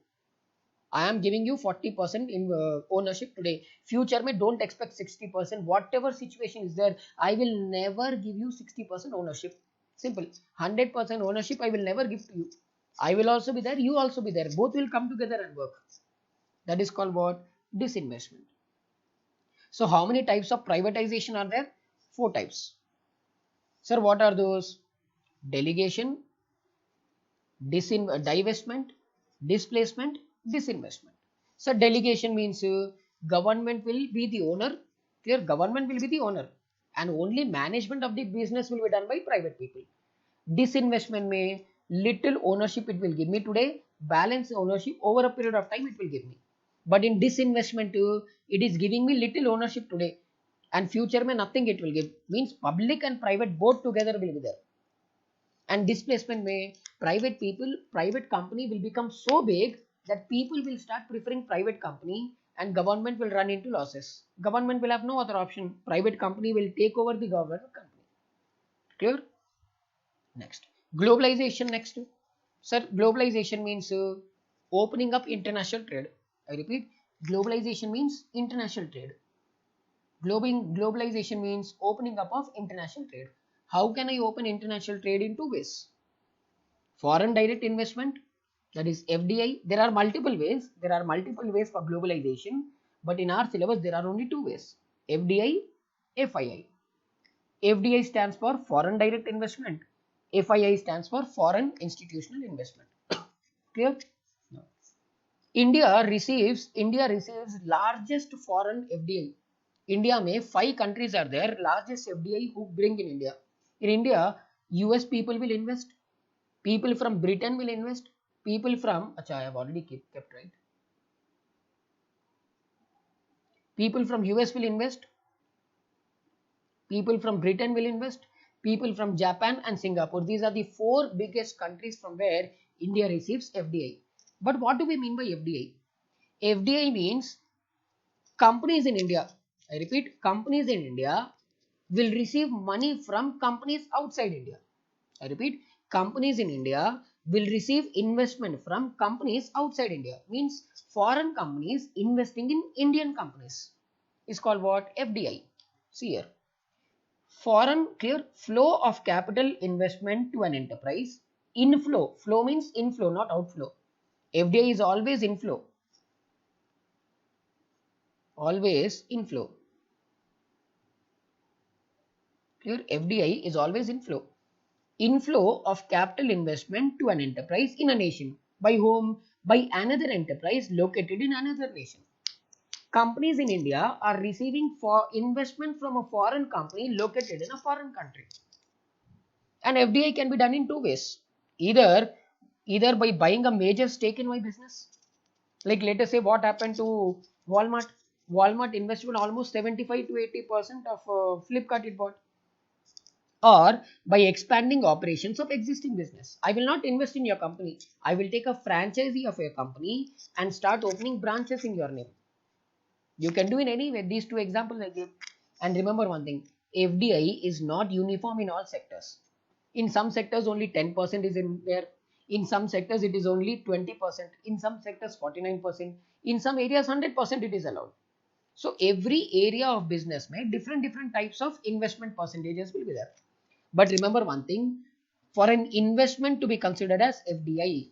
I am giving you 40% in ownership today. Future may don't expect 60%. Whatever situation is there, I will never give you 60% ownership. Simple. 100% ownership I will never give to you. I will also be there, you also be there. Both will come together and work. That is called what? Disinvestment. So how many types of privatization are there? 4 types. Sir, what are those? Delegation, divestment, displacement, disinvestment. So delegation means government will be the owner. Clear? Government will be the owner, and only management of the business will be done by private people. Disinvestment may little ownership it will give me today, balance ownership over a period of time it will give me. But in disinvestment, it is giving me little ownership today, and future may nothing it will give. Means public and private both together will be there. And displacement may private company will become so big that people will start preferring private company and government will run into losses. Government will have no other option. Private company will take over the government company. Clear? Next. Globalization next. Sir, globalization means opening up international trade. I repeat, globalization means international trade. Globalization means opening up of international trade. How can I open international trade in 2 ways? Foreign direct investment That is FDI. There are multiple ways. There are multiple ways for globalization, but in our syllabus there are only two ways: FDI, FII. FDI stands for foreign direct investment. FII stands for foreign institutional investment. Clear? No. India receives largest foreign FDI. India में 5 countries are there largest FDI who bring in India. In India, US people will invest. People from Britain will invest. People from I have already kept right. People from US will invest. People from Britain will invest. People from Japan and Singapore. These are the 4 biggest countries from where India receives FDI. But what do we mean by FDI? FDI means companies in India. I repeat, companies in India will receive money from companies outside India. I repeat, companies in India will receive investment from companies outside India. Means foreign companies investing in Indian companies is called what? FDI. See here. Foreign clear flow of capital investment to an enterprise. Inflow. Flow means inflow, not outflow. FDI is always inflow. Always inflow. Clear? FDI is always inflow. Inflow of capital investment to an enterprise in a nation. By whom? By another enterprise located in another nation. Companies in India are receiving for investment from a foreign company located in a foreign country. And FDI can be done in 2 ways. Either by buying a major stake in my business. Like let us say what happened to Walmart. Walmart invested almost 75 to 80% of Flipkart it bought. Or by expanding operations of existing business. I will not invest in your company. I will take a franchisee of your company and start opening branches in your name. You can do in any way. These 2 examples I gave. And remember one thing, FDI is not uniform in all sectors. In some sectors only 10% is in there. In some sectors it is only 20%. In some sectors 49%. In some areas 100% it is allowed. So every area of business may different types of investment percentages will be there. But remember one thing, for an investment to be considered as FDI,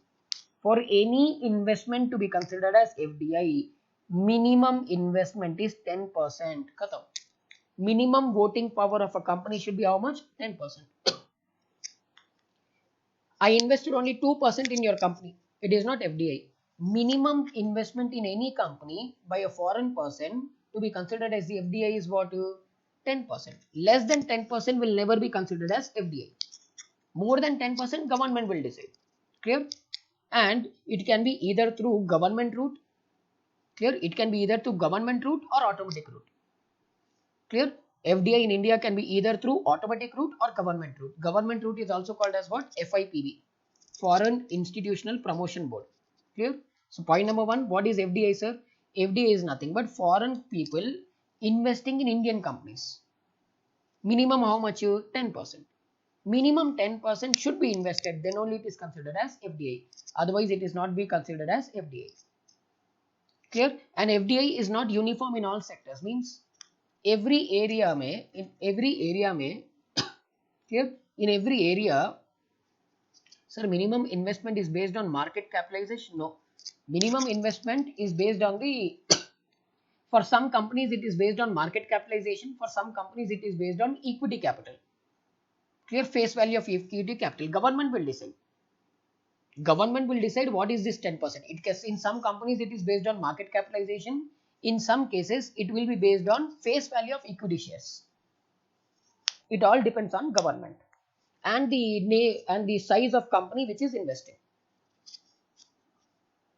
for any investment to be considered as FDI, minimum investment is 10%. Minimum voting power of a company should be how much? 10%. I invested only 2% in your company. It is not FDI. Minimum investment in any company by a foreign person to be considered as the FDI is what? 10%. Less than 10% will never be considered as FDI. More than 10% government will decide. Clear? And it can be either through government route. Clear? It can be either through government route or automatic route. Clear? FDI in India can be either through automatic route or government route. Government route is also called as what? FIPB. Foreign Institutional Promotion Board. Clear? So point number 1, what is FDI, sir? FDI is nothing but foreign people investing in Indian companies. Minimum how much? 10%. Minimum 10% should be invested, then only it is considered as FDI. Otherwise, it is not be considered as FDI. Clear? And FDI is not uniform in all sectors. Means every area में, clear? In every area, sir, minimum investment is based on market capitalization? No. Minimum investment is based on the for some companies it is based on market capitalization. For some companies it is based on equity capital. Clear? Face value of equity capital. Government will decide. Government will decide what is this 10%. In some companies it is based on market capitalization. In some cases it will be based on face value of equity shares. It all depends on government and the size of company which is investing.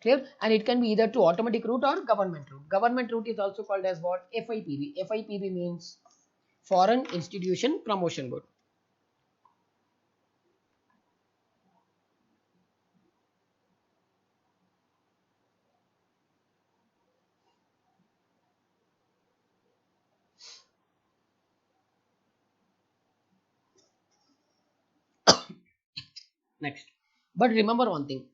Clear? And it can be either to automatic route or government route. Government route is also called as what? FIPB. FIPB means Foreign Institution Promotion Board. Next. But remember one thing,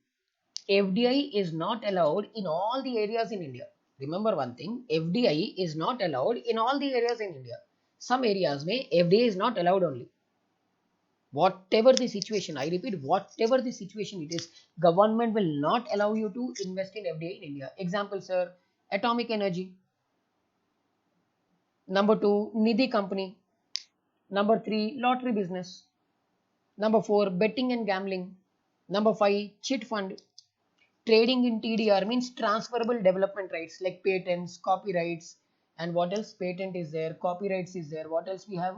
FDI is not allowed in all the areas in India. Remember one thing, FDI is not allowed in all the areas in India. Some areas may FDI is not allowed only. Whatever the situation, I repeat, whatever the situation it is, government will not allow you to invest in FDI in India. Example, sir, atomic energy. Number 2, Nidhi company. Number 3, lottery business. Number 4, betting and gambling. Number 5, chit fund. Trading in TDR means transferable development rights like patents, copyrights, and what else? Patent is there, copyrights is there. What else we have?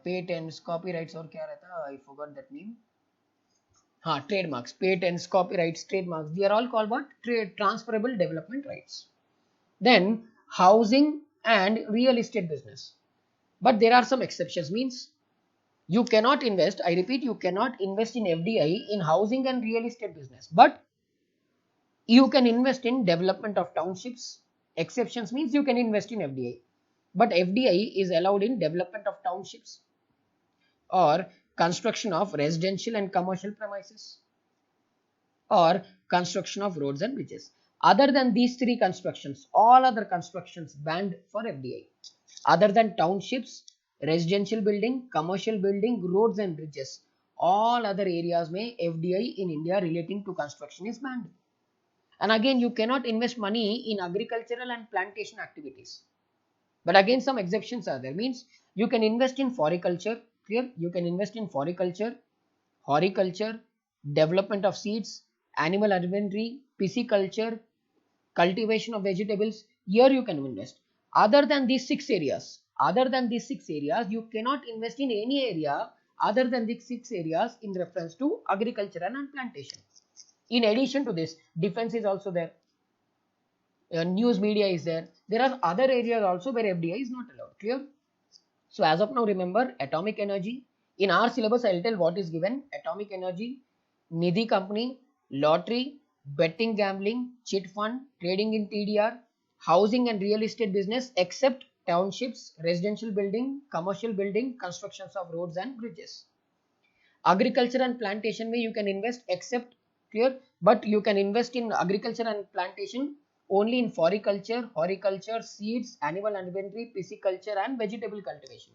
Patents, copyrights, और क्या रहता? I forgot that name. Trademarks, patents, copyrights, trademarks. They are all called what? Transferable development rights. Then housing and real estate business. But there are some exceptions. Means you cannot invest. I repeat, you cannot invest in FDI in housing and real estate business. But you can invest in development of townships. Exceptions means you can invest in FDI. But FDI is allowed in development of townships or construction of residential and commercial premises or construction of roads and bridges. Other than these three constructions, all other constructions banned for FDI. Other than townships, residential building, commercial building, roads and bridges, all other areas may FDI in India relating to construction is banned. And again, you cannot invest money in agricultural and plantation activities. But again, some exceptions are there. Means you can invest in floriculture. Clear? You can invest in floriculture, horticulture, development of seeds, animal husbandry, pisciculture, cultivation of vegetables. Here you can invest. Other than these six areas, you cannot invest in any area other than these six areas in reference to agriculture and plantation. In addition to this, defense is also there. News media is there. There are other areas also where FDI is not allowed. Clear? So as of now, remember atomic energy. In our syllabus, I will tell what is given. Atomic energy, Nidhi company, lottery, betting gambling, chit fund, trading in TDR, housing and real estate business except townships, residential building, commercial building, constructions of roads and bridges. Agriculture and plantation where you can invest except, clear, but you can invest in agriculture and plantation only in floriculture, horticulture, seeds, animal husbandry, pisciculture and vegetable cultivation.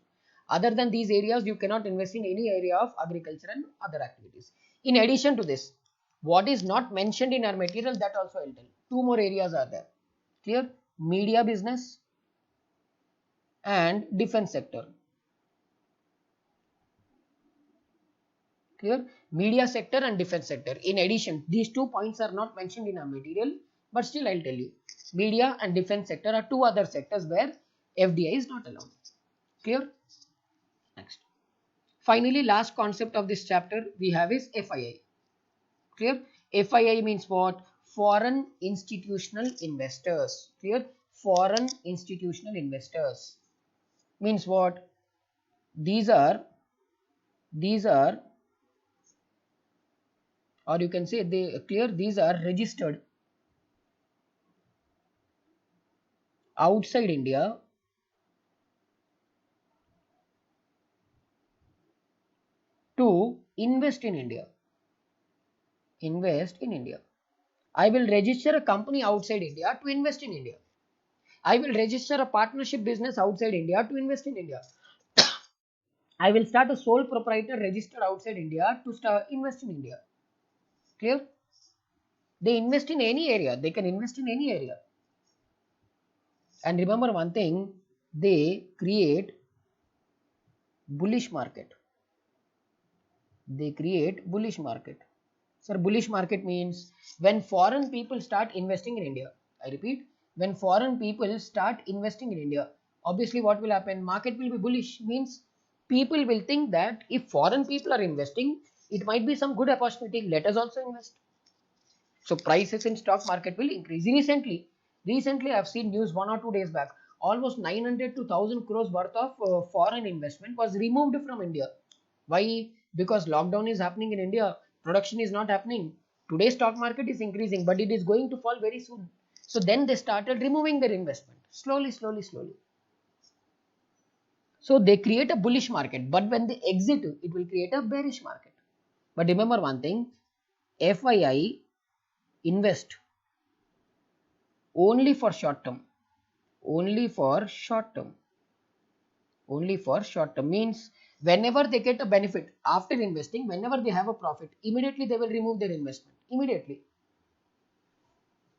Other than these areas, you cannot invest in any area of agriculture and other activities. In addition to this, what is not mentioned in our material, that also I will tell. Two more areas are there. Clear? Media business and defense sector. Clear? Media sector and defense sector. In addition, these 2 points are not mentioned in our material, but still I'll tell you. Media and defense sector are two other sectors where FDI is not allowed. Clear? Next. Finally, last concept of this chapter we have is FII. Clear? FII means what? Foreign institutional investors. Clear? Foreign institutional investors means what? These are, or you can say these are registered outside India to invest in India. Invest in India. I will register a company outside India to invest in India. I will register a partnership business outside India to invest in India. I will start a sole proprietor registered outside India to invest in India. Clear? They invest in any area. They can invest in any area. And remember one thing, they create bullish market. They create bullish market. Sir, bullish market means when foreign people start investing in India. I repeat, when foreign people start investing in India, obviously what will happen? Market will be bullish. Means people will think that if foreign people are investing, it might be some good opportunity. Let us also invest. So prices in stock market will increase. Recently I have seen news 1 or 2 days back. Almost 900 to 1000 crores worth of foreign investment was removed from India. Why? Because lockdown is happening in India. Production is not happening. Today's stock market is increasing, but it is going to fall very soon. So then they started removing their investment. Slowly. So they create a bullish market, but when they exit, it will create a bearish market. But remember one thing, FII invest only for short term. Only for short term. Only for short term. Means whenever they get a benefit after investing, whenever they have a profit, immediately they will remove their investment. Immediately.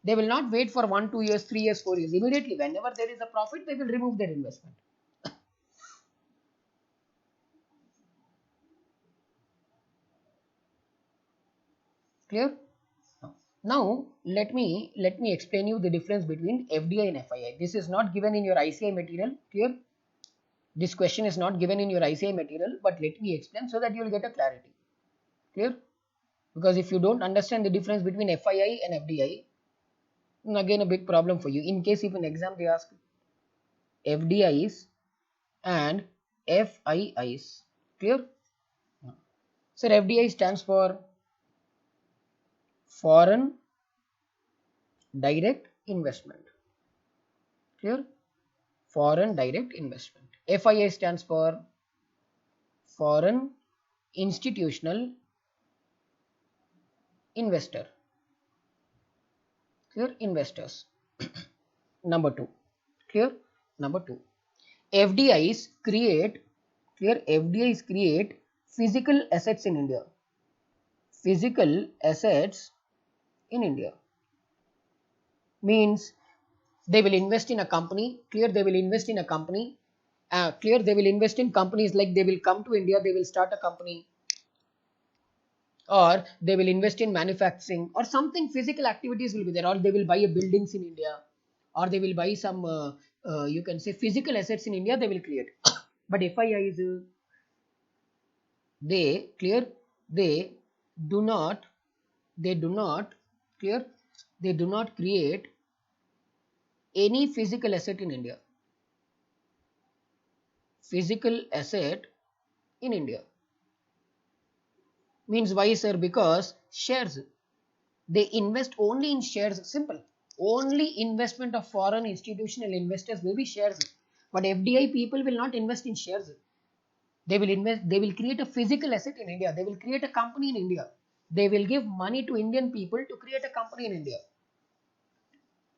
They will not wait for 1, 2 years, 3 years, 4 years. Immediately, whenever there is a profit, they will remove their investment. Clear? Now let me explain you the difference between FDI and FII. This is not given in your ICI material. Clear? This question is not given in your ICI material, but let me explain so that you will get a clarity. Clear? Because if you don't understand the difference between FII and FDI, then again a big problem for you. In case if in exam they ask FDIs and FIIs. Clear? Sir, FDI stands for foreign direct investment. Clear? Foreign direct investment. FII stands for foreign institutional investor. Clear? Investors. Number 2. Clear? Number 2. FDIs create, clear, FDIs create physical assets in India. Physical assets in India. Means they will invest in a company. Clear? They will invest in a company. Clear? They will invest in companies, like they will come to India, they will start a company, or they will invest in manufacturing, or something physical activities will be there, or they will buy a buildings in India, or they will buy some you can say physical assets in India they will create. But FII is they, clear, they do not clear, they do not create any physical asset in India. Physical asset in India. Means why, sir? Because shares. They invest only in shares. Simple. Only investment of foreign institutional investors will be shares. But FDI people will not invest in shares. They will invest, they will create a physical asset in India. They will create a company in India. They will give money to Indian people to create a company in India.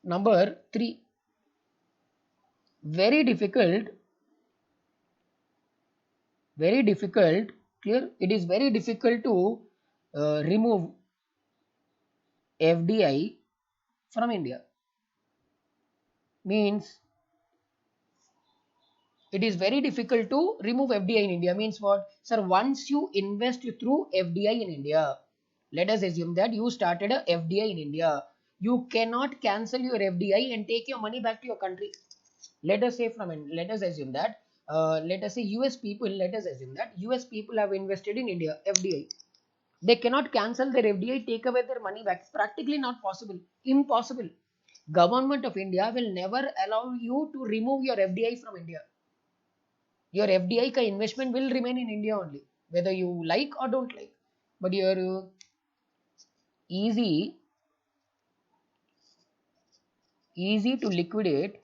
Number 3. Very difficult. Clear? It is very difficult to remove FDI from India. Means it is very difficult to remove FDI in India. Means what? Sir, once you invest through FDI in India, let us assume that you started a FDI in India. You cannot cancel your FDI and take your money back to your country. Let us say let us assume that let us say US people, let us assume that US people have invested in India, FDI. They cannot cancel their FDI, take away their money back. Practically not possible. Impossible. Government of India will never allow you to remove your FDI from India. Your FDI ka investment will remain in India only, whether you like or don't like. But your easy to liquidate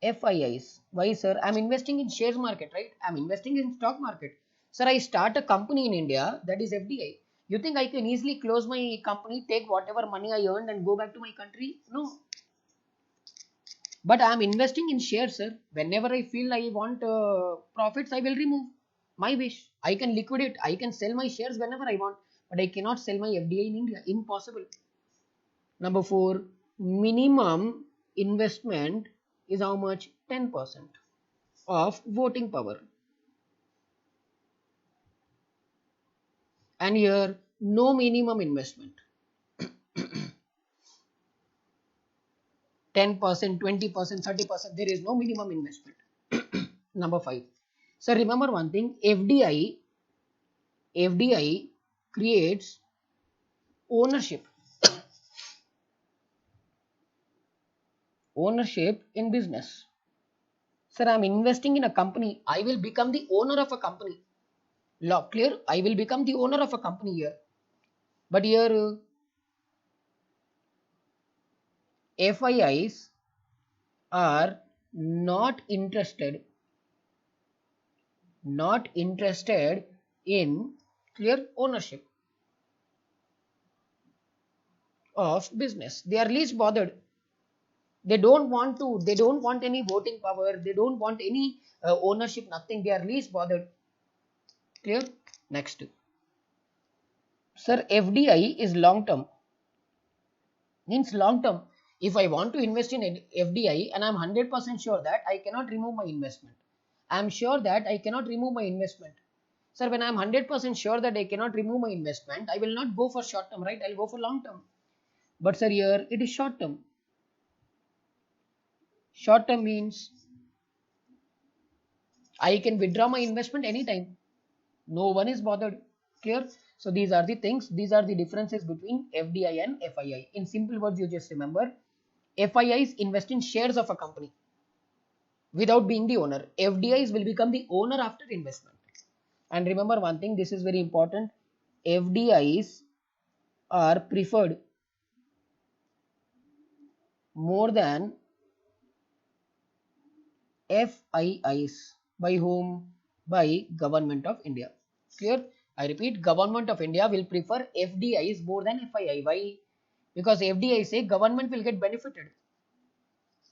FIIs. Why, sir? I'm investing in shares market, right? I'm investing in stock market. Sir, I start a company in India, that is FDI. You think I can easily close my company, take whatever money I earned and go back to my country? No. But I am investing in shares, sir. Whenever I feel I want profits, I will remove. My wish. I can liquidate. I can sell my shares whenever I want. But I cannot sell my FDI in India. Impossible. Number 4. Minimum investment is how much? 10% of voting power. And here, no minimum investment. 10%, 20%, 30%. There is no minimum investment. Number 5. So remember one thing, FDI creates ownership. Ownership in business. Sir, I am investing in a company. I will become the owner of a company. Law clear? I will become the owner of a company here. But here FIIs are not interested in clear ownership of business. They are least bothered. They don't want to, they don't want any voting power, they don't want any ownership, nothing, they are least bothered. Clear? Next, sir, FDI is long term, means long term. If I want to invest in FDI and I'm 100% sure that I cannot remove my investment, I'm sure that I cannot remove my investment. Sir, when I'm 100% sure that I cannot remove my investment, I will not go for short term, right? I'll go for long term. But sir, here it is short term. Short term means I can withdraw my investment anytime. No one is bothered. Clear? So these are the things, these are the differences between FDI and FII. In simple words, you just remember, FIIs invest in shares of a company without being the owner. FDIs will become the owner after investment. And remember one thing, this is very important. FDIs are preferred more than FIIs. By whom? By Government of India. Clear? I repeat, Government of India will prefer FDIs more than FII. Why? Because FDI say government will get benefited.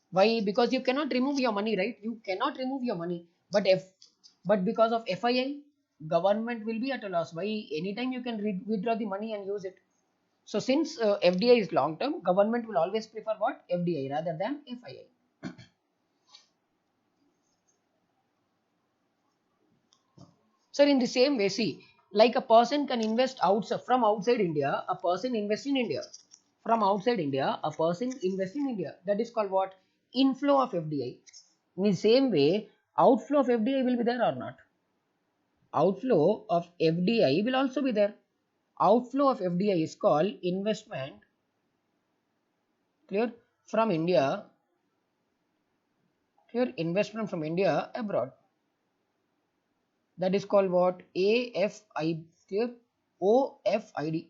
Why? Because you cannot remove your money, right? You cannot remove your money. But because of FII, government will be at a loss. Why? Anytime you can withdraw the money and use it. So since FDI is long term, government will always prefer what? FDI rather than FII. So in the same way, see, like a person can invest outside, from outside India, a person invests in India. From outside India, a person invests in India. That is called what? Inflow of FDI. In the same way, outflow of FDI will be there or not? Outflow of FDI will also be there. Outflow of FDI is called investment. Clear? From India. Clear? Investment from India abroad. That is called what? AFI. Clear? OFID.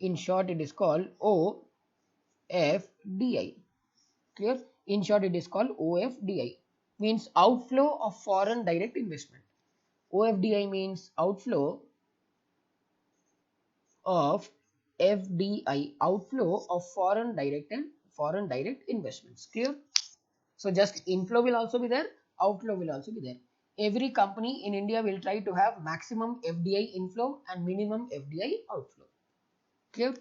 In short, it is called OFDI. Clear? In short, it is called OFDI. Means outflow of foreign direct investment. OFDI means outflow of FDI, outflow of foreign direct and foreign direct investments. Clear? So just inflow will also be there, outflow will also be there. Every company in India will try to have maximum FDI inflow and minimum FDI outflow. Clear?